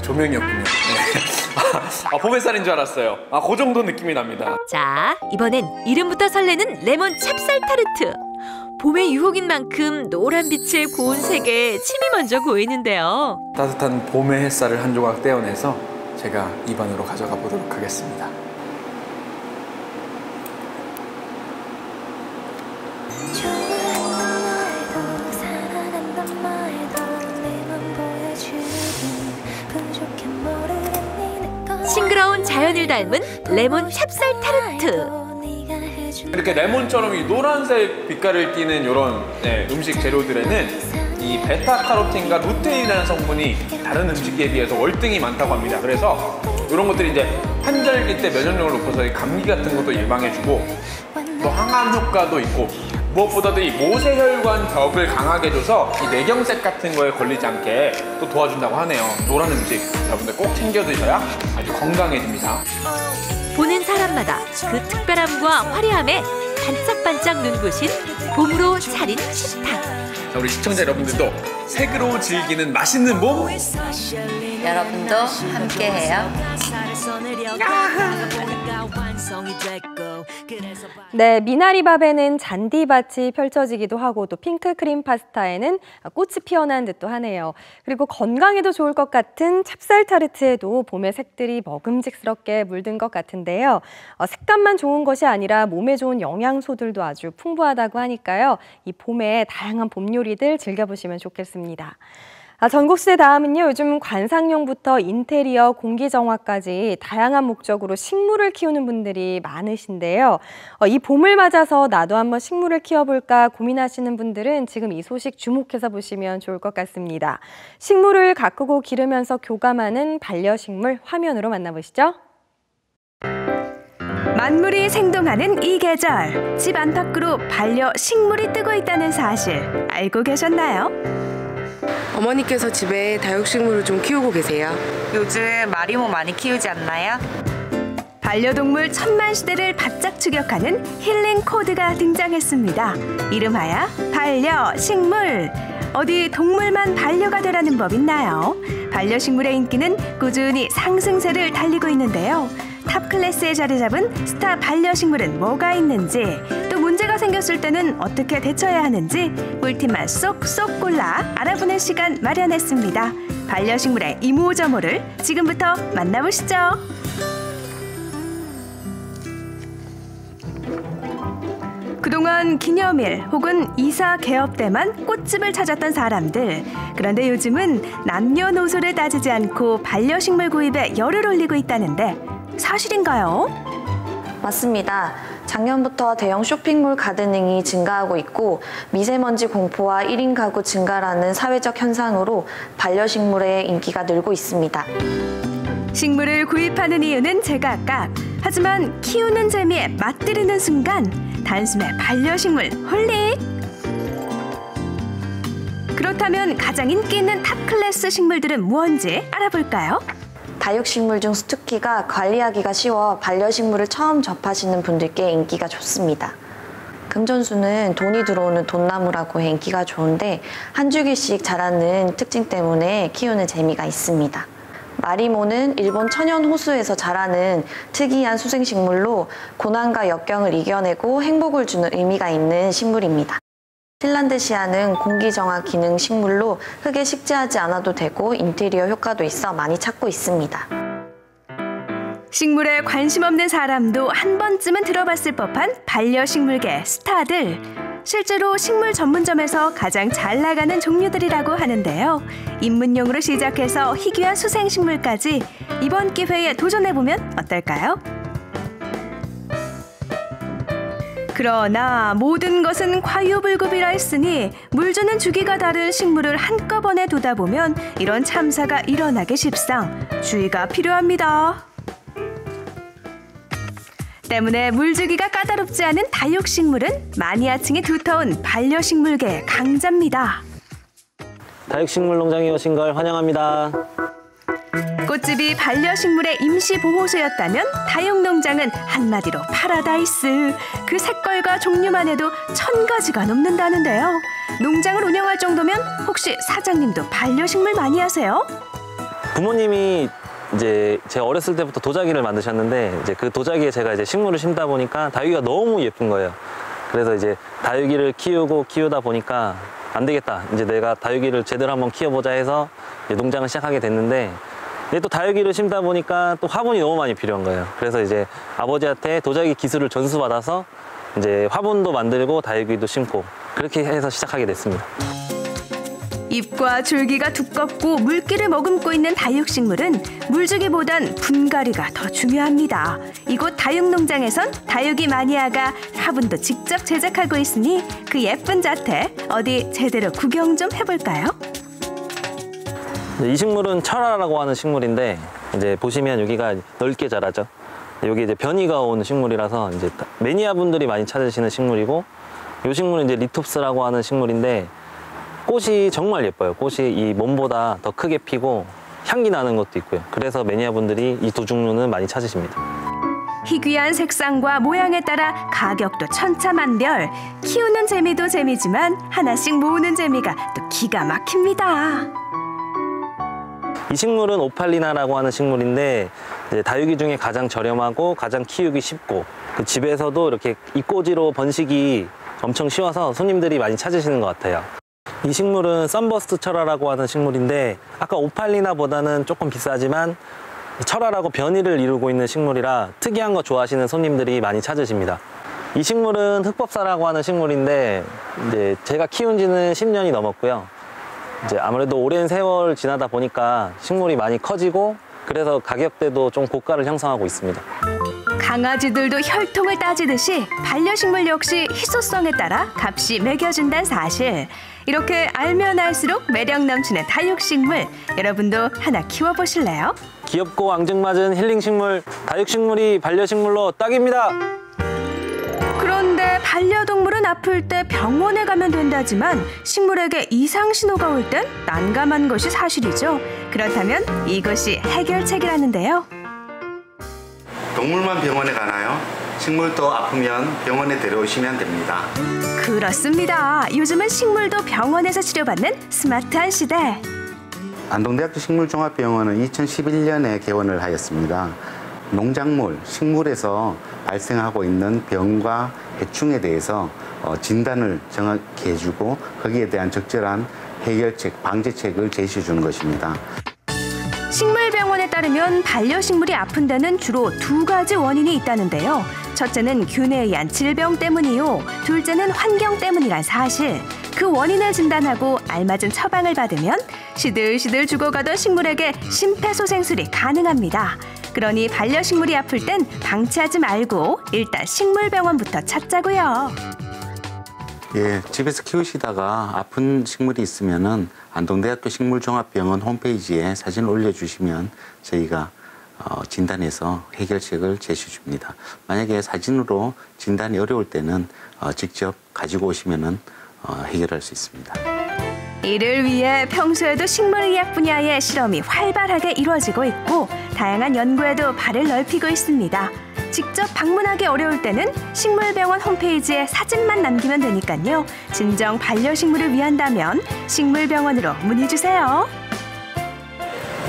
조명이었군요. 봄 햇살인 줄 알았어요. 그 정도 느낌이 납니다. 자, 이번엔 이름부터 설레는 레몬 찹쌀 타르트. 봄의 유혹인 만큼 노란 빛의 고운 색에 침이 먼저 고이는데요. 따뜻한 봄의 햇살을 한 조각 떼어내서 제가 입안으로 가져가 보도록 하겠습니다. 싱그러운 자연을 닮은 레몬 찹쌀 타르트. 이렇게 레몬처럼 이 노란색 빛깔을 띠는 이런 음식 재료들에는 이 베타카로틴과 루테인이라는 성분이 다른 음식에 비해서 월등히 많다고 합니다. 그래서 이런 것들이 이제 환절기 때 면역력을 높여서 이 감기 같은 것도 예방해주고 또 항암 효과도 있고 무엇보다도 이 모세혈관 벽을 강하게 해줘서 이 뇌경색 같은 거에 걸리지 않게 또 도와준다고 하네요. 노란 음식 여러분들 꼭 챙겨 드셔야 아주 건강해집니다. 보는 사람마다 그 특별함과 화려함에 반짝반짝 눈부신 봄으로 차린 식탁. 자, 우리 시청자 여러분들도 색으로 즐기는 맛있는 봄 여러분도 함께해요. 네, 미나리밥에는 잔디밭이 펼쳐지기도 하고 또 핑크크림 파스타에는 꽃이 피어난 듯도 하네요. 그리고 건강에도 좋을 것 같은 찹쌀타르트에도 봄의 색들이 먹음직스럽게 물든 것 같은데요. 색감만 좋은 것이 아니라 몸에 좋은 영양소들도 아주 풍부하다고 하니까요. 이 봄에 다양한 봄 요리들 즐겨보시면 좋겠습니다. 전국시대 다음은요. 요즘 관상용부터 인테리어, 공기정화까지 다양한 목적으로 식물을 키우는 분들이 많으신데요. 이 봄을 맞아서 나도 한번 식물을 키워볼까 고민하시는 분들은 지금 이 소식 주목해서 보시면 좋을 것 같습니다. 식물을 가꾸고 기르면서 교감하는 반려식물 화면으로 만나보시죠. 만물이 생동하는 이 계절, 집 안팎으로 반려식물이 뜨고 있다는 사실 알고 계셨나요? 어머니께서 집에 다육식물을 좀 키우고 계세요. 요즘 마리모 많이 키우지 않나요? 반려동물 천만 시대를 바짝 추격하는 힐링 코드가 등장했습니다. 이름하여 반려식물. 어디 동물만 반려가 되라는 법 있나요? 반려식물의 인기는 꾸준히 상승세를 달리고 있는데요. 탑 클래스에 자리 잡은 스타 반려식물은 뭐가 있는지, 또 문제가 생겼을 때는 어떻게 대처해야 하는지 꿀팁만 쏙쏙 골라 알아보는 시간 마련했습니다. 반려식물의 이모저모를 지금부터 만나보시죠. 그동안 기념일 혹은 이사 개업 때만 꽃집을 찾았던 사람들. 그런데 요즘은 남녀노소를 따지지 않고 반려식물 구입에 열을 올리고 있다는데 사실인가요? 맞습니다. 작년부터 대형 쇼핑몰 가드닝이 증가하고 있고 미세먼지 공포와 1인 가구 증가라는 사회적 현상으로 반려식물의 인기가 늘고 있습니다. 식물을 구입하는 이유는 제각각. 하지만 키우는 재미에 맛들이는 순간 단숨에 반려식물 홀릭! 그렇다면 가장 인기 있는 탑클래스 식물들은 무엇인지 알아볼까요? 다육식물 중 스투키가 관리하기가 쉬워 반려식물을 처음 접하시는 분들께 인기가 좋습니다. 금전수는 돈이 들어오는 돈나무라고 해 인기가 좋은데 한 줄기씩 자라는 특징 때문에 키우는 재미가 있습니다. 마리모는 일본 천연 호수에서 자라는 특이한 수생식물로 고난과 역경을 이겨내고 행복을 주는 의미가 있는 식물입니다. 핀란드시아는 공기정화 기능 식물로 흙에 식재하지 않아도 되고 인테리어 효과도 있어 많이 찾고 있습니다. 식물에 관심 없는 사람도 한 번쯤은 들어봤을 법한 반려식물계 스타들. 실제로 식물 전문점에서 가장 잘 나가는 종류들이라고 하는데요. 입문용으로 시작해서 희귀한 수생식물까지 이번 기회에 도전해보면 어떨까요? 그러나 모든 것은 과유불급이라 했으니 물 주는 주기가 다른 식물을 한꺼번에 두다 보면 이런 참사가 일어나기 십상 주의가 필요합니다. 때문에 물주기가 까다롭지 않은 다육식물은 마니아층이 두터운 반려식물계의 강자입니다. 다육식물 농장에 오신 걸 환영합니다. 꽃집이 반려식물의 임시보호소였다면 다육농장은 한마디로 파라다이스. 그 색깔과 종류만 해도 1000가지가 넘는다는데요. 농장을 운영할 정도면 혹시 사장님도 반려식물 많이 하세요? 부모님이 이제 제가 어렸을 때부터 도자기를 만드셨는데 이제 그 도자기에 제가 이제 식물을 심다 보니까 다육이가 너무 예쁜 거예요. 그래서 이제 다육이를 키우다 보니까 안 되겠다. 이제 내가 다육이를 제대로 한번 키워보자 해서 이제 농장을 시작하게 됐는데 근데 또 다육이를 심다 보니까 또 화분이 너무 많이 필요한 거예요. 그래서 이제 아버지한테 도자기 기술을 전수받아서 이제 화분도 만들고 다육이도 심고 그렇게 해서 시작하게 됐습니다. 잎과 줄기가 두껍고 물기를 머금고 있는 다육식물은 물주기보단 분갈이가 더 중요합니다. 이곳 다육농장에선 다육이 마니아가 화분도 직접 제작하고 있으니 그 예쁜 자태 어디 제대로 구경 좀 해볼까요? 이 식물은 철화라고 하는 식물인데 이제 보시면 여기가 넓게 자라죠. 여기 이제 변이가 온 식물이라서 이제 매니아 분들이 많이 찾으시는 식물이고 이 식물은 이제 리톱스라고 하는 식물인데 꽃이 정말 예뻐요. 꽃이 이 몸보다 더 크게 피고 향기 나는 것도 있고요. 그래서 매니아 분들이 이 두 종류는 많이 찾으십니다. 희귀한 색상과 모양에 따라 가격도 천차만별. 키우는 재미도 재미지만 하나씩 모으는 재미가 또 기가 막힙니다. 이 식물은 오팔리나라고 하는 식물인데 이제 다육이 중에 가장 저렴하고 가장 키우기 쉽고 그 집에서도 이렇게 이꼬지로 번식이 엄청 쉬워서 손님들이 많이 찾으시는 것 같아요. 이 식물은 썬버스트 철화라고 하는 식물인데 아까 오팔리나보다는 조금 비싸지만 철화라고 변이를 이루고 있는 식물이라 특이한 거 좋아하시는 손님들이 많이 찾으십니다. 이 식물은 흑법사라고 하는 식물인데 이제 제가 키운 지는 10년이 넘었고요. 이제 아무래도 오랜 세월 지나다 보니까 식물이 많이 커지고 그래서 가격대도 좀 고가를 형성하고 있습니다. 강아지들도 혈통을 따지듯이 반려식물 역시 희소성에 따라 값이 매겨진다는 사실. 이렇게 알면 알수록 매력 넘치는 다육식물, 여러분도 하나 키워보실래요? 귀엽고 앙증맞은 힐링식물, 다육식물이 반려식물로 딱입니다. 그런데 반려동물은 아플 때 병원에 가면 된다지만 식물에게 이상 신호가 올 땐 난감한 것이 사실이죠. 그렇다면 이것이 해결책이라는데요. 동물만 병원에 가나요? 식물도 아프면 병원에 데려오시면 됩니다. 그렇습니다. 요즘은 식물도 병원에서 치료받는 스마트한 시대. 안동대학교 식물종합병원은 2011년에 개원을 하였습니다. 농작물, 식물에서 발생하고 있는 병과 해충에 대해서 진단을 정확히 해주고 거기에 대한 적절한 해결책, 방제책을 제시해 주는 것입니다. 식물병원에 따르면 반려식물이 아픈 데는 주로 2가지 원인이 있다는데요. 첫째는 균에 의한 질병 때문이요. 둘째는 환경 때문이란 사실. 그 원인을 진단하고 알맞은 처방을 받으면 시들시들 죽어가던 식물에게 심폐소생술이 가능합니다. 그러니 반려식물이 아플 땐 방치하지 말고 일단 식물병원부터 찾자고요. 예, 집에서 키우시다가 아픈 식물이 있으면은 안동대학교 식물종합병원 홈페이지에 사진을 올려주시면 저희가 진단해서 해결책을 제시해 줍니다. 만약에 사진으로 진단이 어려울 때는 직접 가지고 오시면은 해결할 수 있습니다. 이를 위해 평소에도 식물의학 분야의 실험이 활발하게 이루어지고 있고 다양한 연구에도 발을 넓히고 있습니다. 직접 방문하기 어려울 때는 식물병원 홈페이지에 사진만 남기면 되니까요. 진정 반려식물을 위한다면 식물병원으로 문의주세요.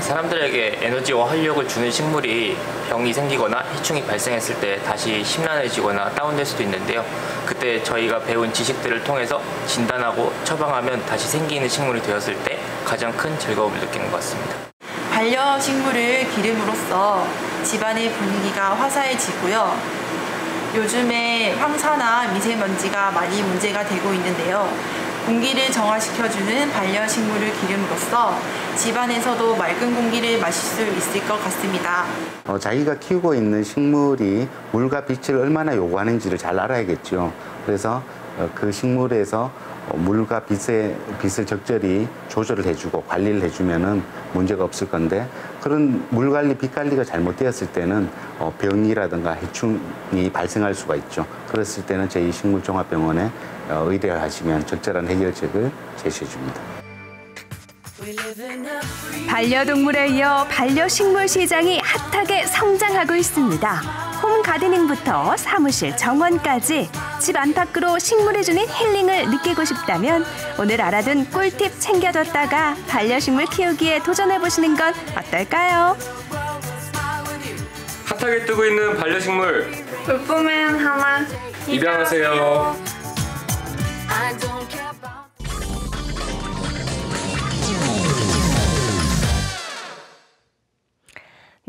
사람들에게 에너지와 활력을 주는 식물이 병이 생기거나 해충이 발생했을 때 다시 심란해지거나 다운될 수도 있는데요. 그때 저희가 배운 지식들을 통해서 진단하고 처방하면 다시 생기는 식물이 되었을 때 가장 큰 즐거움을 느끼는 것 같습니다. 반려식물을 기름으로써 집안의 분위기가 화사해지고요. 요즘에 황사나 미세먼지가 많이 문제가 되고 있는데요. 공기를 정화시켜주는 반려식물을 기름으로써 집안에서도 맑은 공기를 마실 수 있을 것 같습니다. 자기가 키우고 있는 식물이 물과 빛을 얼마나 요구하는지를 잘 알아야겠죠. 그래서 그 식물에서 물과 빛을 적절히 조절을 해주고 관리를 해주면은 문제가 없을 건데 그런 물 관리, 빛 관리가 잘못되었을 때는 병이라든가 해충이 발생할 수가 있죠. 그랬을 때는 저희 식물종합병원에 의뢰를 하시면 적절한 해결책을 제시해 줍니다. 반려동물에 이어 반려식물 시장이 핫하게 성장하고 있습니다. 홈 가드닝부터 사무실 정원까지 집 안팎으로 식물이 주는 힐링을 느끼고 싶다면 오늘 알아둔 꿀팁 챙겨뒀다가 반려식물 키우기에 도전해보시는 건 어떨까요? 핫하게 뜨고 있는 반려식물 불보면 하나 입양하세요.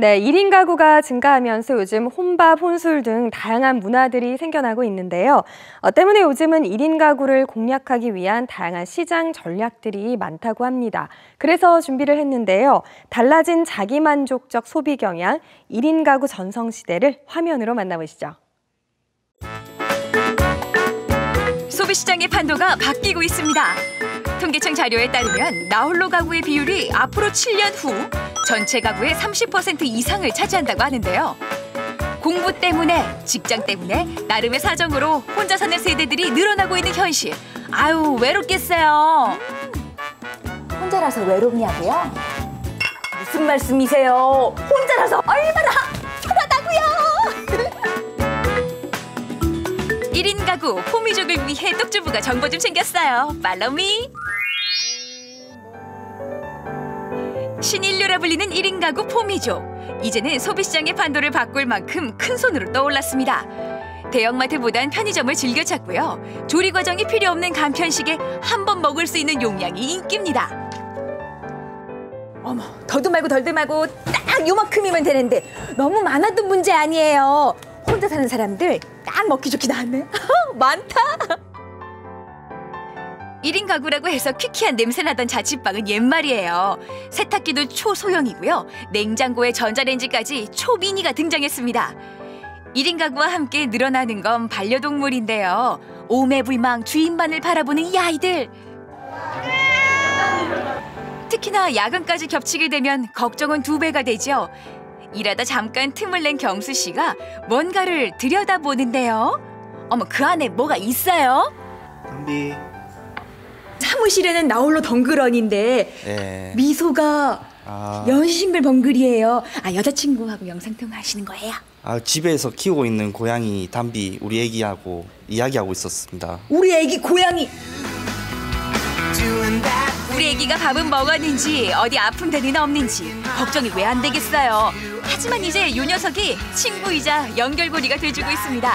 네, 1인 가구가 증가하면서 요즘 혼밥, 혼술 등 다양한 문화들이 생겨나고 있는데요. 때문에 요즘은 1인 가구를 공략하기 위한 다양한 시장 전략들이 많다고 합니다. 그래서 준비를 했는데요. 달라진 자기만족적 소비 경향, 1인 가구 전성시대를 화면으로 만나보시죠. 소비시장의 판도가 바뀌고 있습니다. 통계청 자료에 따르면 나홀로 가구의 비율이 앞으로 7년 후 전체 가구의 30% 이상을 차지한다고 하는데요. 공부 때문에, 직장 때문에 나름의 사정으로 혼자 사는 세대들이 늘어나고 있는 현실. 아유, 외롭겠어요. 혼자라서 외롭냐고요? 무슨 말씀이세요? 혼자라서 얼마나 편하다고요? 1인 가구 호미족을 위해 떡주부가 정보 좀 챙겼어요. 팔로우 미. 신인류라 불리는 1인 가구 포미족. 이제는 소비시장의 판도를 바꿀 만큼 큰 손으로 떠올랐습니다. 대형마트보단 편의점을 즐겨 찾고요. 조리 과정이 필요 없는 간편식에 한 번 먹을 수 있는 용량이 인기입니다. 어머, 더도 말고 덜도 말고 딱 요만큼이면 되는데 너무 많아도 문제 아니에요. 혼자 사는 사람들 딱 먹기 좋게 나왔네. 많다. 1인 가구라고 해서 퀴퀴한 냄새나던 자취방은 옛말이에요. 세탁기도 초소형이고요. 냉장고에 전자레인지까지 초미니가 등장했습니다. 1인 가구와 함께 늘어나는 건 반려동물인데요. 오매불망 주인만을 바라보는 이 아이들. 특히나 야근까지 겹치게 되면 걱정은 2배가 되죠. 일하다 잠깐 틈을 낸 경수 씨가 뭔가를 들여다보는데요. 어머, 그 안에 뭐가 있어요? 담비. 사무실에는 나홀로 덩그러니인데 네. 미소가 연신글벙글이에요. 아, 여자친구하고 영상통화 하시는 거예요? 집에서 키우고 있는 고양이 담비 우리 애기하고 이야기하고 있었습니다. 우리 애기 고양이. 우리 애기가 밥은 먹었는지 어디 아픈 데는 없는지 걱정이 왜 안 되겠어요. 하지만 이제 요 녀석이 친구이자 연결고리가 돼주고 있습니다.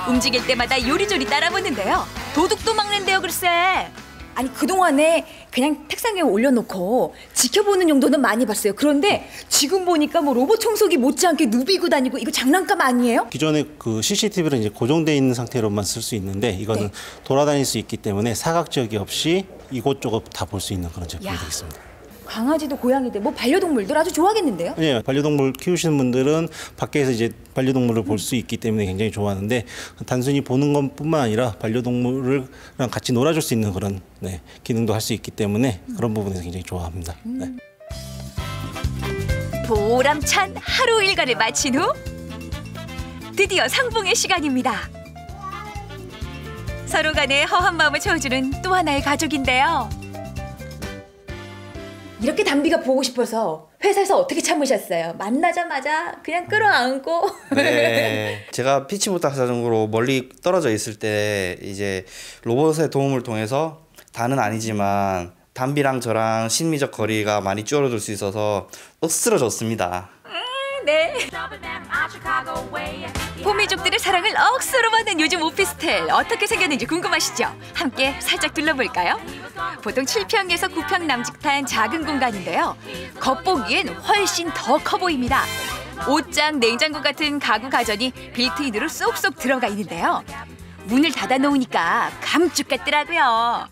움직일 때마다 요리조리 따라붙는데요. 도둑도 막는데요, 글쎄. 아니, 그동안에 그냥 책상에 올려놓고 지켜보는 용도는 많이 봤어요. 그런데 지금 보니까 뭐 로봇 청소기 못지않게 누비고 다니고 이거 장난감 아니에요? 기존에 그 CCTV는 이제 고정되어 있는 상태로만 쓸 수 있는데 이거는 네. 돌아다닐 수 있기 때문에 사각지역이 없이 이곳저곳 다 볼 수 있는 그런 제품이 되겠습니다. 강아지도 고양이도 뭐 반려동물들 아주 좋아하겠는데요? 네, 반려동물 키우시는 분들은 밖에서 이제 반려동물을 볼 수 있기 때문에 굉장히 좋아하는데 단순히 보는 것뿐만 아니라 반려동물이랑 같이 놀아줄 수 있는 그런 기능도 할 수 있기 때문에 그런 부분에서 굉장히 좋아합니다. 네. 보람찬 하루 일과를 마친 후 드디어 상봉의 시간입니다. 서로 간의 허한 마음을 채워주는 또 하나의 가족인데요. 이렇게 담비가 보고 싶어서 회사에서 어떻게 참으셨어요? 만나자마자 그냥 끌어안고. 네. 제가 피치부탁 자전거로 멀리 떨어져 있을 때 이제 로봇의 도움을 통해서 다는 아니지만 담비랑 저랑 심리적 거리가 많이 줄어들 수 있어서 으스러졌습니다. 네. 포미족들의 사랑을 억수로 받는 요즘 오피스텔 어떻게 생겼는지 궁금하시죠? 함께 살짝 둘러볼까요? 보통 7평에서 9평 남짓한 작은 공간인데요. 겉보기엔 훨씬 더 커 보입니다. 옷장, 냉장고 같은 가구 가전이 빌트인으로 쏙쏙 들어가 있는데요. 문을 닫아놓으니까 감쪽 같더라고요.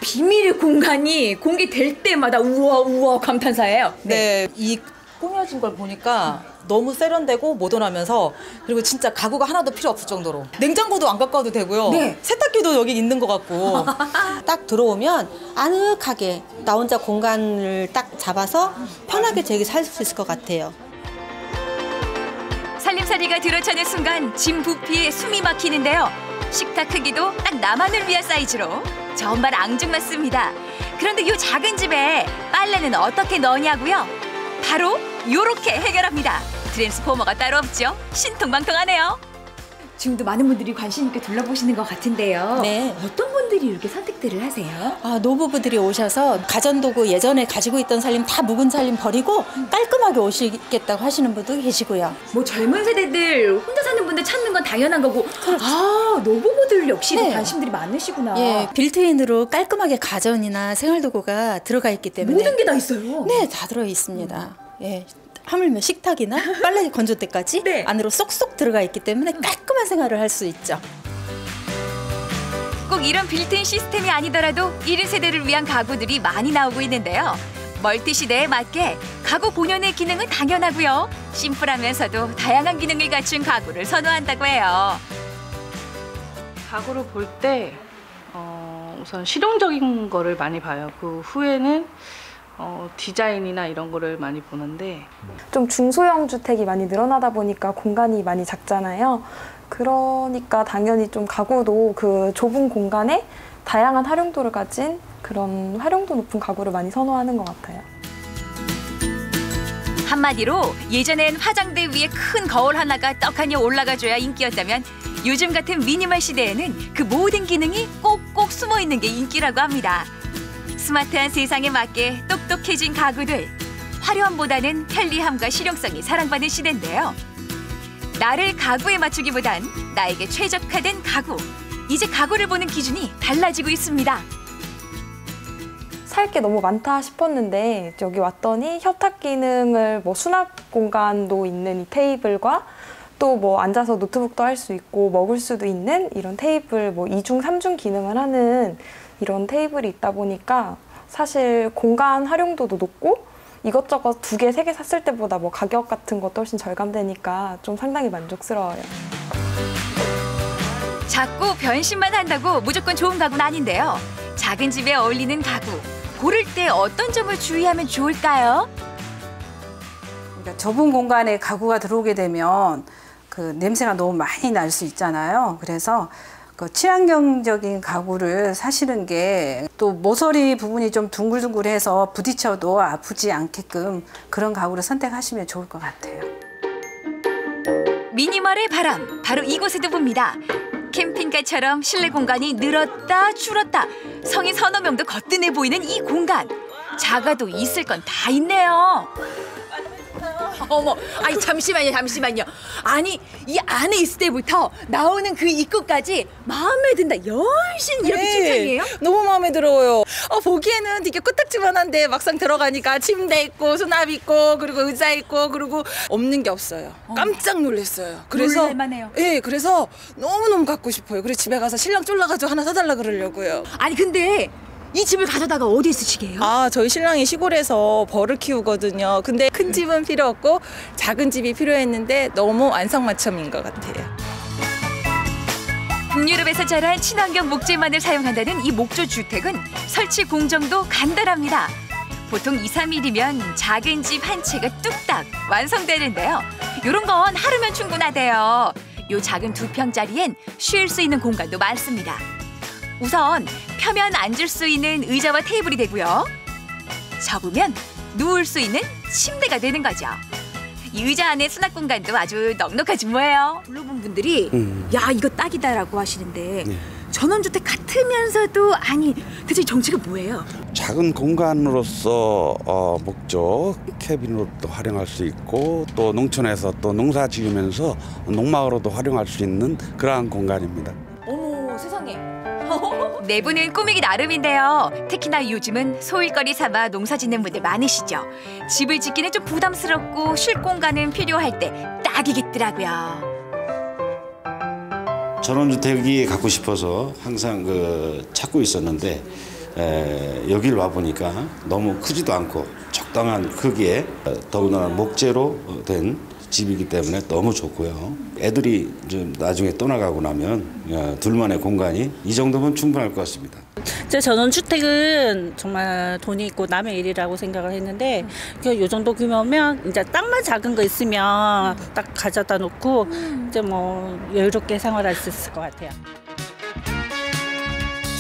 비밀의 공간이 공개될 때마다 우와 감탄사예요. 네, 이 꾸며진 걸 보니까 너무 세련되고 모던하면서 그리고 진짜 가구가 하나도 필요 없을 정도로 냉장고도 안 갖고 와도 되고요. 네. 세탁기도 여기 있는 것 같고 딱 들어오면 아늑하게 나 혼자 공간을 딱 잡아서 편하게 저기 살 수 있을 것 같아요. 살림살이가 들어차는 순간 짐 부피에 숨이 막히는데요. 식탁 크기도 딱 나만을 위한 사이즈로 정말 앙증맞습니다. 그런데 이 작은 집에 빨래는 어떻게 넣냐고요? 바로 요렇게 해결합니다. 트랜스포머가 따로 없죠. 신통방통하네요. 지금도 많은 분들이 관심 있게 둘러보시는 것 같은데요. 네. 어떤 분들이 이렇게 선택들을 하세요? 노부부들이 오셔서 가전도구 예전에 가지고 있던 살림 다 묵은 살림 버리고 깔끔하게 오시겠다고 하시는 분도 계시고요. 뭐 젊은 세대들 혼자 사는 분들 찾는 건 당연한 거고. 그렇죠. 노부부들 역시 네. 관심들이 많으시구나. 예, 빌트인으로 깔끔하게 가전이나 생활도구가 들어가 있기 때문에 모든 게 다 있어요. 네, 다 들어 있습니다. 예. 하물며 식탁이나 빨래 건조대까지 안으로 쏙쏙 들어가 있기 때문에 깔끔한 생활을 할 수 있죠. 꼭 이런 빌트인 시스템이 아니더라도 1인 세대를 위한 가구들이 많이 나오고 있는데요. 멀티 시대에 맞게 가구 본연의 기능은 당연하고요. 심플하면서도 다양한 기능을 갖춘 가구를 선호한다고 해요. 가구를 볼 때 우선 실용적인 거를 많이 봐요. 그 후에는 디자인이나 이런 거를 많이 보는데 좀 중소형 주택이 많이 늘어나다 보니까 공간이 많이 작잖아요. 그러니까 당연히 좀 가구도 그 좁은 공간에 다양한 활용도를 가진 그런 활용도 높은 가구를 많이 선호하는 것 같아요. 한마디로 예전엔 화장대 위에 큰 거울 하나가 떡하니 올라가줘야 인기였다면 요즘 같은 미니멀 시대에는 그 모든 기능이 꼭꼭 숨어있는 게 인기라고 합니다. 스마트한 세상에 맞게 똑똑해진 가구들. 화려함보다는 편리함과 실용성이 사랑받는 시대인데요. 나를 가구에 맞추기보단 나에게 최적화된 가구. 이제 가구를 보는 기준이 달라지고 있습니다. 살 게 너무 많다 싶었는데 여기 왔더니 협탁 기능을 뭐 수납 공간도 있는 이 테이블과 또 뭐 앉아서 노트북도 할 수 있고 먹을 수도 있는 이런 테이블 뭐 2중, 3중 기능을 하는 이런 테이블이 있다 보니까 사실 공간 활용도도 높고 이것저것 2개, 3개 샀을 때보다 뭐 가격 같은 것도 훨씬 절감되니까 좀 상당히 만족스러워요. 자꾸 변신만 한다고 무조건 좋은 가구는 아닌데요. 작은 집에 어울리는 가구. 고를 때 어떤 점을 주의하면 좋을까요? 그러니까 좁은 공간에 가구가 들어오게 되면 그 냄새가 너무 많이 날 수 있잖아요. 그래서 그 친환경적인 가구를 사시는 게 또 모서리 부분이 좀 둥글둥글해서 부딪혀도 아프지 않게끔 그런 가구를 선택하시면 좋을 것 같아요. 미니멀의 바람, 바로 이곳에도 봅니다. 캠핑카처럼 실내 공간이 늘었다 줄었다. 성인 서너 명도 거뜬해 보이는 이 공간. 작아도 있을 건 다 있네요. 어머, 아니 잠시만요. 아니 이 안에 있을 때부터 나오는 그 입구까지 마음에 든다. 훨씬 이렇게 칭찬이에요? 너무 마음에 들어요. 보기에는 되게 코딱지만한데 막상 들어가니까 침대 있고 수납 있고 그리고 의자 있고 그리고 없는 게 없어요. 깜짝 놀랐어요. 그래서 놀랄만해요. 예, 그래서 너무너무 갖고 싶어요. 그래서 집에 가서 신랑 쫄라가지고 하나 사달라 그러려고요. 아니 근데 이 집을 가져다가 어디에 쓰시게요? 저희 신랑이 시골에서 벌을 키우거든요. 근데 큰 집은 필요 없고 작은 집이 필요했는데 너무 안성맞춤인 것 같아요. 북유럽에서 자란 친환경 목재만을 사용한다는 이 목조 주택은 설치 공정도 간단합니다. 보통 2, 3일이면 작은 집 한 채가 뚝딱 완성되는데요. 이런 건 하루면 충분하대요. 요 작은 2평짜리엔 쉴 수 있는 공간도 많습니다. 우선 펴면 앉을 수 있는 의자와 테이블이 되고요. 접으면 누울 수 있는 침대가 되는 거죠. 이 의자 안에 수납 공간도 아주 넉넉하지 뭐예요. 불러본 분들이 야 이거 딱이다라고 하시는데 전원주택 같으면서도 아니 대체 정체가 뭐예요? 작은 공간으로서 목조 캐빈으로도 활용할 수 있고 또 농촌에서 또 농사 지으면서 농막으로도 활용할 수 있는 그러한 공간입니다. 어머 세상에. 내부는 꾸미기 나름인데요. 특히나 요즘은 소일거리 삼아 농사 짓는 분들 많으시죠. 집을 짓기는 좀 부담스럽고 쉴 공간은 필요할 때 딱이겠더라고요. 전원주택이 갖고 싶어서 항상 찾고 있었는데 여길 와보니까 너무 크지도 않고 적당한 크기에 더구나 목재로 된 집이기 때문에 너무 좋고요. 애들이 좀 나중에 떠나가고 나면 둘만의 공간이 이 정도면 충분할 것 같습니다. 제 전원주택은 정말 돈이 있고 남의 일이라고 생각을 했는데 이 정도 규모면 이제 땅만 작은 거 있으면 딱 가져다 놓고 이제 뭐 여유롭게 생활할 수 있을 것 같아요.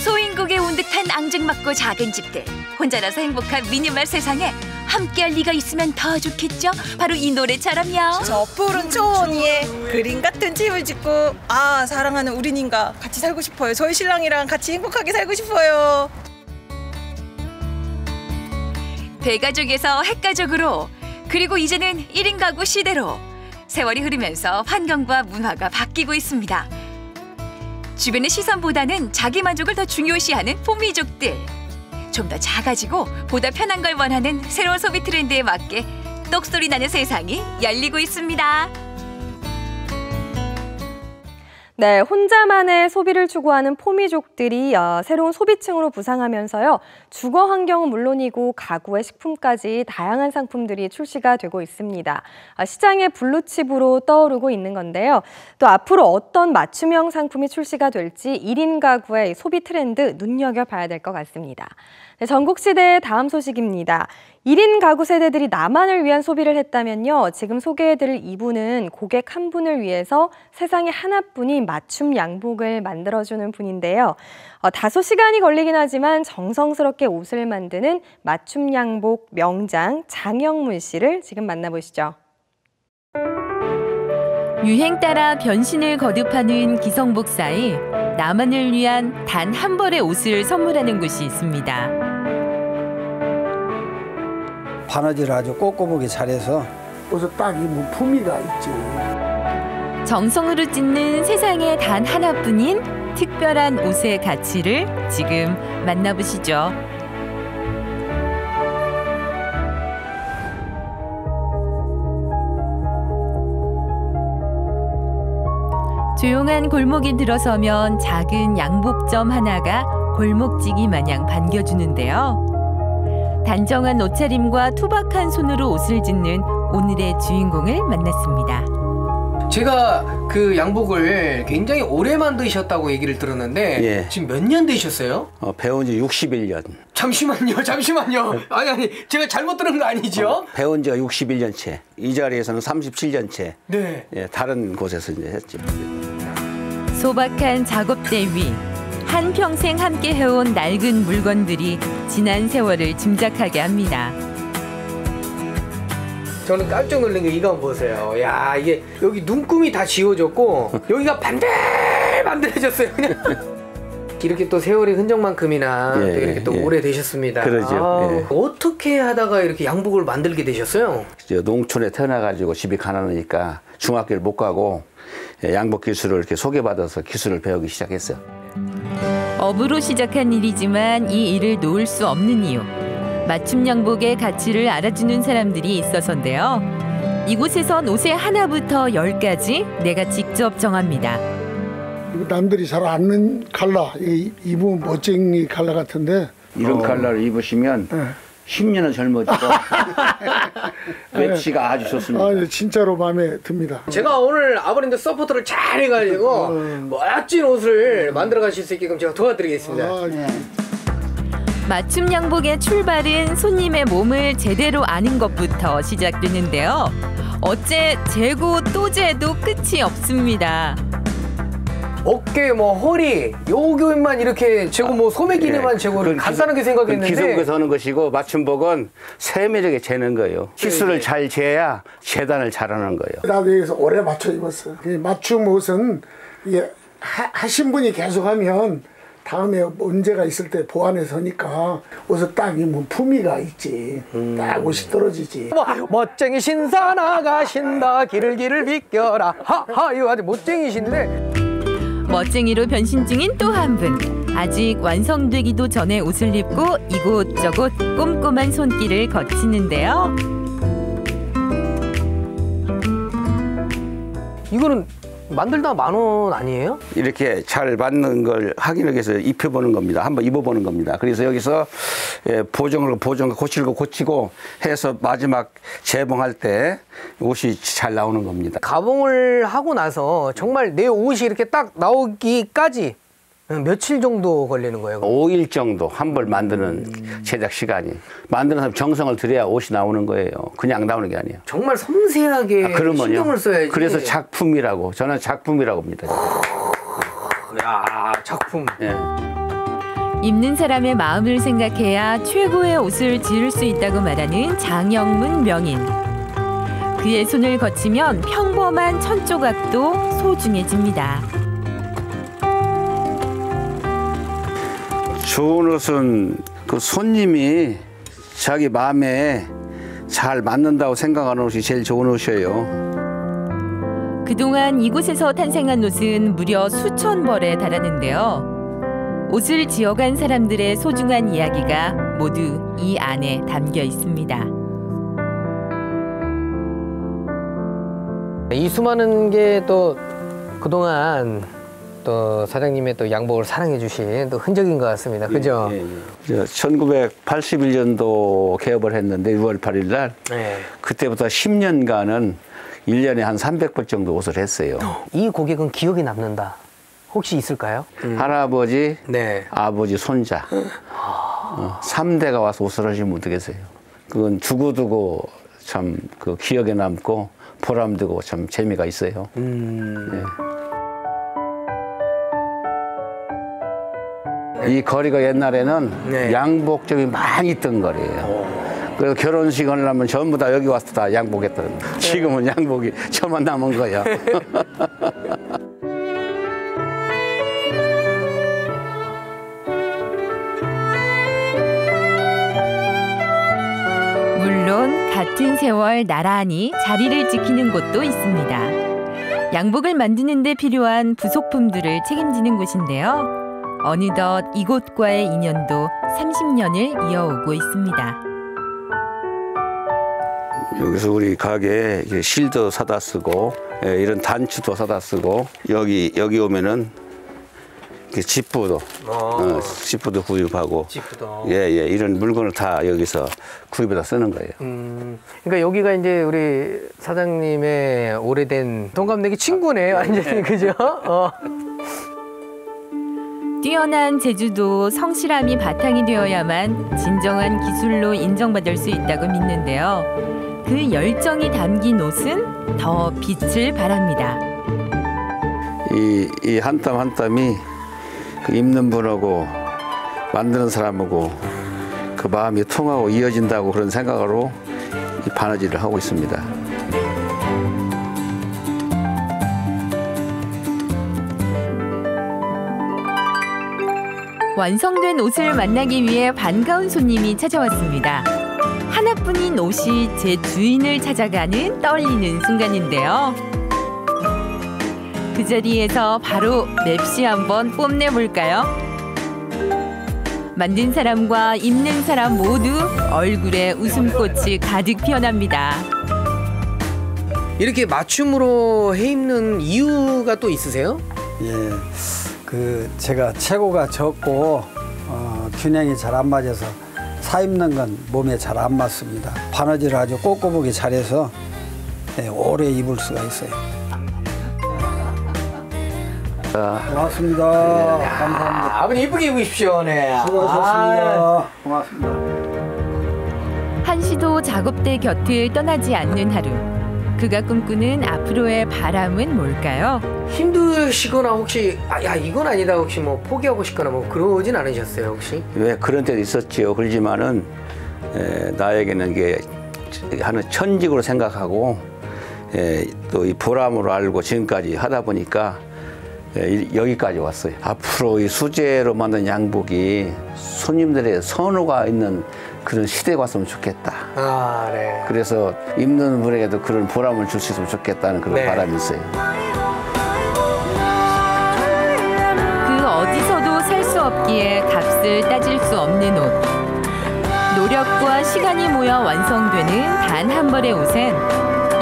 소인국에 온 듯한 앙증맞고 작은 집들. 혼자라서 행복한 미니멀 세상에 함께할 리가 있으면 더 좋겠죠? 바로 이 노래처럼요. 저 푸른 초원 위에 그림 같은 집을 짓고 사랑하는 우리님과 같이 살고 싶어요. 저희 신랑이랑 같이 행복하게 살고 싶어요. 대가족에서 핵가족으로 그리고 이제는 1인 가구 시대로 세월이 흐르면서 환경과 문화가 바뀌고 있습니다. 주변의 시선보다는 자기 만족을 더 중요시하는 포미족들. 좀 더 작아지고 보다 편한 걸 원하는 새로운 소비 트렌드에 맞게 똑소리 나는 세상이 열리고 있습니다. 네, 혼자만의 소비를 추구하는 포미족들이 새로운 소비층으로 부상하면서요. 주거 환경은 물론이고 가구의 식품까지 다양한 상품들이 출시가 되고 있습니다. 시장의 블루칩으로 떠오르고 있는 건데요. 또 앞으로 어떤 맞춤형 상품이 출시가 될지 1인 가구의 소비 트렌드 눈여겨봐야 될 것 같습니다. 네, 전국시대의 다음 소식입니다. 1인 가구 세대들이 나만을 위한 소비를 했다면요. 지금 소개해드릴 이분은 고객 한 분을 위해서 세상에 하나뿐인 맞춤 양복을 만들어주는 분인데요. 다소 시간이 걸리긴 하지만 정성스럽게 옷을 만드는 맞춤 양복 명장 장영문 씨를 지금 만나보시죠. 유행 따라 변신을 거듭하는 기성복사에 나만을 위한 단 한 벌의 옷을 선물하는 곳이 있습니다. 바느질을 아주 꼼꼼하게 잘해서 그래서 딱 이 뭐 품위가 있지. 정성으로 찢는 세상에 단 하나뿐인 특별한 옷의 가치를 지금 만나보시죠. 조용한 골목에 들어서면 작은 양복점 하나가 골목지기 마냥 반겨주는데요. 단정한 옷차림과 투박한 손으로 옷을 짓는 오늘의 주인공을 만났습니다. 제가 그 양복을 굉장히 오래 만드셨다고 얘기를 들었는데 예. 지금 몇 년 되셨어요? 배운 지 61년. 잠시만요. 아니 제가 잘못 들은 거 아니죠? 배운 지가 61년째. 이 자리에서는 37년째. 네. 예, 다른 곳에서 이제 했죠. 소박한 작업대 위 한평생 함께 해온 낡은 물건들이 지난 세월을 짐작하게 합니다. 저는 깜짝 놀란 게 이거 한번 보세요. 야, 이게 여기 눈금이 다 지워졌고 여기가 반들반들해졌어요. 그냥 이렇게 또 세월의 흔적만큼이나 또 이렇게 또 오래 되셨습니다. 그러죠. 어떻게 하다가 이렇게 양복을 만들게 되셨어요? 농촌에 태어나가지고 집이 가난하니까 중학교를 못 가고 양복 기술을 이렇게 소개받아서 기술을 배우기 시작했어요. 업으로 시작한 일이지만 이 일을 놓을 수 없는 이유. 맞춤 양복의 가치를 알아주는 사람들이 있어서인데요. 이곳에선 옷의 하나부터 10까지 내가 직접 정합니다. 남들이 잘 않는 컬러, 입으면 멋쟁이 컬러 같은데 이런 컬러를 입으시면 10년은 젊어지고 웨치가 아주 좋습니다. 진짜로 마음에 듭니다. 제가 오늘 아버님들 서포트를 잘 해가지고 멋진 옷을 만들어 가실 수 있게끔 제가 도와드리겠습니다. 맞춤 양복의 출발은 손님의 몸을 제대로 아는 것부터 시작되는데요. 어째 재고 또 재도 끝이 없습니다. 어깨, 허리, 요기만 이렇게 재고 소매기에만 재고를 간단하게 생각했는데 기성에서 하는 것이고 맞춤복은 세밀하게 재는 거예요. 치수를 잘 재야 재단을 잘하는 거예요. 나도 여기서 오래 맞춰 입었어요. 맞춤 옷은 하신 분이 계속하면 다음에 문제가 있을 때 보완해서 하니까 옷을 딱 입으면 품위가 있지. 딱 옷이 떨어지지. 멋쟁이 신사 나가신다 길을 비껴라 하하 이거 아주 멋쟁이신데 멋쟁이로 변신 중인 또 한 분. 아직 완성되기도 전에 옷을 입고 이곳저곳 꼼꼼한 손길을 거치는데요. 이거는 만들다 10,000원 아니에요? 이렇게 잘 맞는 걸 확인하기 위해서 입혀보는 겁니다. 한번 입어보는 겁니다. 그래서 여기서 보정을 고치고 해서 마지막 재봉할 때 옷이 잘 나오는 겁니다. 가봉을 하고 나서 정말 내 옷이 이렇게 딱 나오기까지 며칠 정도 걸리는 거예요? 5일 정도 한 벌 만드는 제작 시간이. 만드는 사람 정성을 들여야 옷이 나오는 거예요. 그냥 나오는 게 아니에요. 정말 섬세하게 신경을 써야지. 그래서 작품이라고, 저는 작품이라고 합니다. 야, 작품. 예. 입는 사람의 마음을 생각해야 최고의 옷을 지을 수 있다고 말하는 장영문 명인. 그의 손을 거치면 평범한 천조각도 소중해집니다. 좋은 옷은 그 손님이 자기 마음에 잘 맞는다고 생각하는 옷이 제일 좋은 옷이에요. 그동안 이곳에서 탄생한 옷은 무려 수천 벌에 달하는데요. 옷을 지어간 사람들의 소중한 이야기가 모두 이 안에 담겨 있습니다. 이 수많은 게 또 그동안 또 사장님의 또 양복을 사랑해 주신 또 흔적인 것 같습니다. 그죠? 1981년도 개업을 했는데 6월 8일 날 그때부터 10년간은 1년에 한 300벌 정도 옷을 했어요. 이 고객은 기억에 남는다. 혹시 있을까요? 할아버지, 아버지, 손자 3대가 와서 옷을 하시면 어떻게 계세요? 그건 두고두고 참 그 기억에 남고 보람되고 참 재미가 있어요. 이 거리가 옛날에는 양복점이 많이 있던 거리예요. 그래서 결혼식 하려면 전부 다 여기 와서 다 양복했던. 지금은 양복이 저만 남은 거야. 물론 오랜 세월 나란히 자리를 지키는 곳도 있습니다. 양복을 만드는 데 필요한 부속품들을 책임지는 곳인데요. 어느덧 이곳과의 인연도 30년을 이어오고 있습니다. 여기서 우리 가게에 실도 사다 쓰고 이런 단추도 사다 쓰고 여기 오면은 지프도 지프도 구입하고 예예 이런 물건을 다 여기서 구입해서 쓰는 거예요. 그러니까 여기가 이제 우리 사장님의 오래된 동갑내기 친구네 완전히 그죠? 뛰어난 재주도 성실함이 바탕이 되어야만 진정한 기술로 인정받을 수 있다고 믿는데요. 그 열정이 담긴 옷은 더 빛을 발합니다. 이 한 땀 한 땀이 그 입는 분하고 만드는 사람하고 그 마음이 통하고 이어진다고 그런 생각으로 이 바느질을 하고 있습니다. 완성된 옷을 만나기 위해 반가운 손님이 찾아왔습니다. 하나뿐인 옷이 제 주인을 찾아가는 떨리는 순간인데요. 그 자리에서 바로 맵시 한번 뽐내볼까요? 만든 사람과 입는 사람 모두 얼굴에 웃음꽃이 가득 피어납니다. 이렇게 맞춤으로 해 입는 이유가 또 있으세요? 예, 제가 체구가 적고 균형이 잘 안 맞아서 사 입는 건 몸에 잘 안 맞습니다. 바느질을 아주 꼼꼼하게 잘해서 오래 입을 수가 있어요. 고맙습니다. 감사합니다. 아버님 이쁘게 입으십시오. 네. 수고하셨습니다. 고맙습니다. 한시도 작업대 곁을 떠나지 않는 하루. 그가 꿈꾸는 앞으로의 바람은 뭘까요? 힘드시거나 혹시 야 이건 아니다 혹시 뭐 포기하고 싶거나 뭐 그러진 않으셨어요 혹시? 왜 그런 때도 있었지요. 그렇지만은 나에게는 이게 하는 천직으로 생각하고 또 이 보람으로 알고 지금까지 하다 보니까 여기까지 왔어요. 앞으로 이 수제로 만든 양복이 손님들의 선호가 있는 그런 시대가 왔으면 좋겠다. 네. 그래서 입는 분에게도 그런 보람을 줄 수 있으면 좋겠다는 그런 바람이 있어요. 그 어디서도 살 수 없기에 값을 따질 수 없는 옷. 노력과 시간이 모여 완성되는 단 한 벌의 옷엔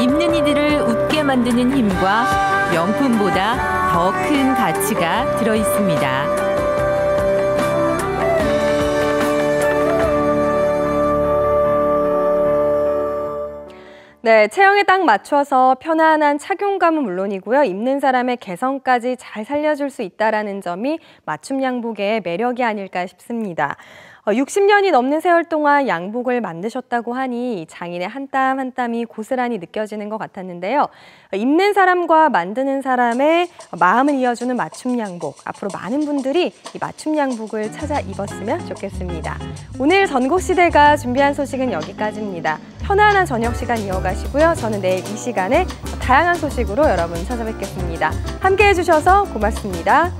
입는 이들을 웃게 만드는 힘과 명품보다 더 큰 가치가 들어 있습니다. 네, 체형에 딱 맞춰서 편안한 착용감은 물론이고요. 입는 사람의 개성까지 잘 살려줄 수 있다는 점이 맞춤 양복의 매력이 아닐까 싶습니다. 60년이 넘는 세월 동안 양복을 만드셨다고 하니 장인의 한 땀 한 땀이 고스란히 느껴지는 것 같았는데요. 입는 사람과 만드는 사람의 마음을 이어주는 맞춤 양복. 앞으로 많은 분들이 이 맞춤 양복을 찾아 입었으면 좋겠습니다. 오늘 전국시대가 준비한 소식은 여기까지입니다. 편안한 저녁 시간 이어가시고요. 저는 내일 이 시간에 다양한 소식으로 여러분 찾아뵙겠습니다. 함께해 주셔서 고맙습니다.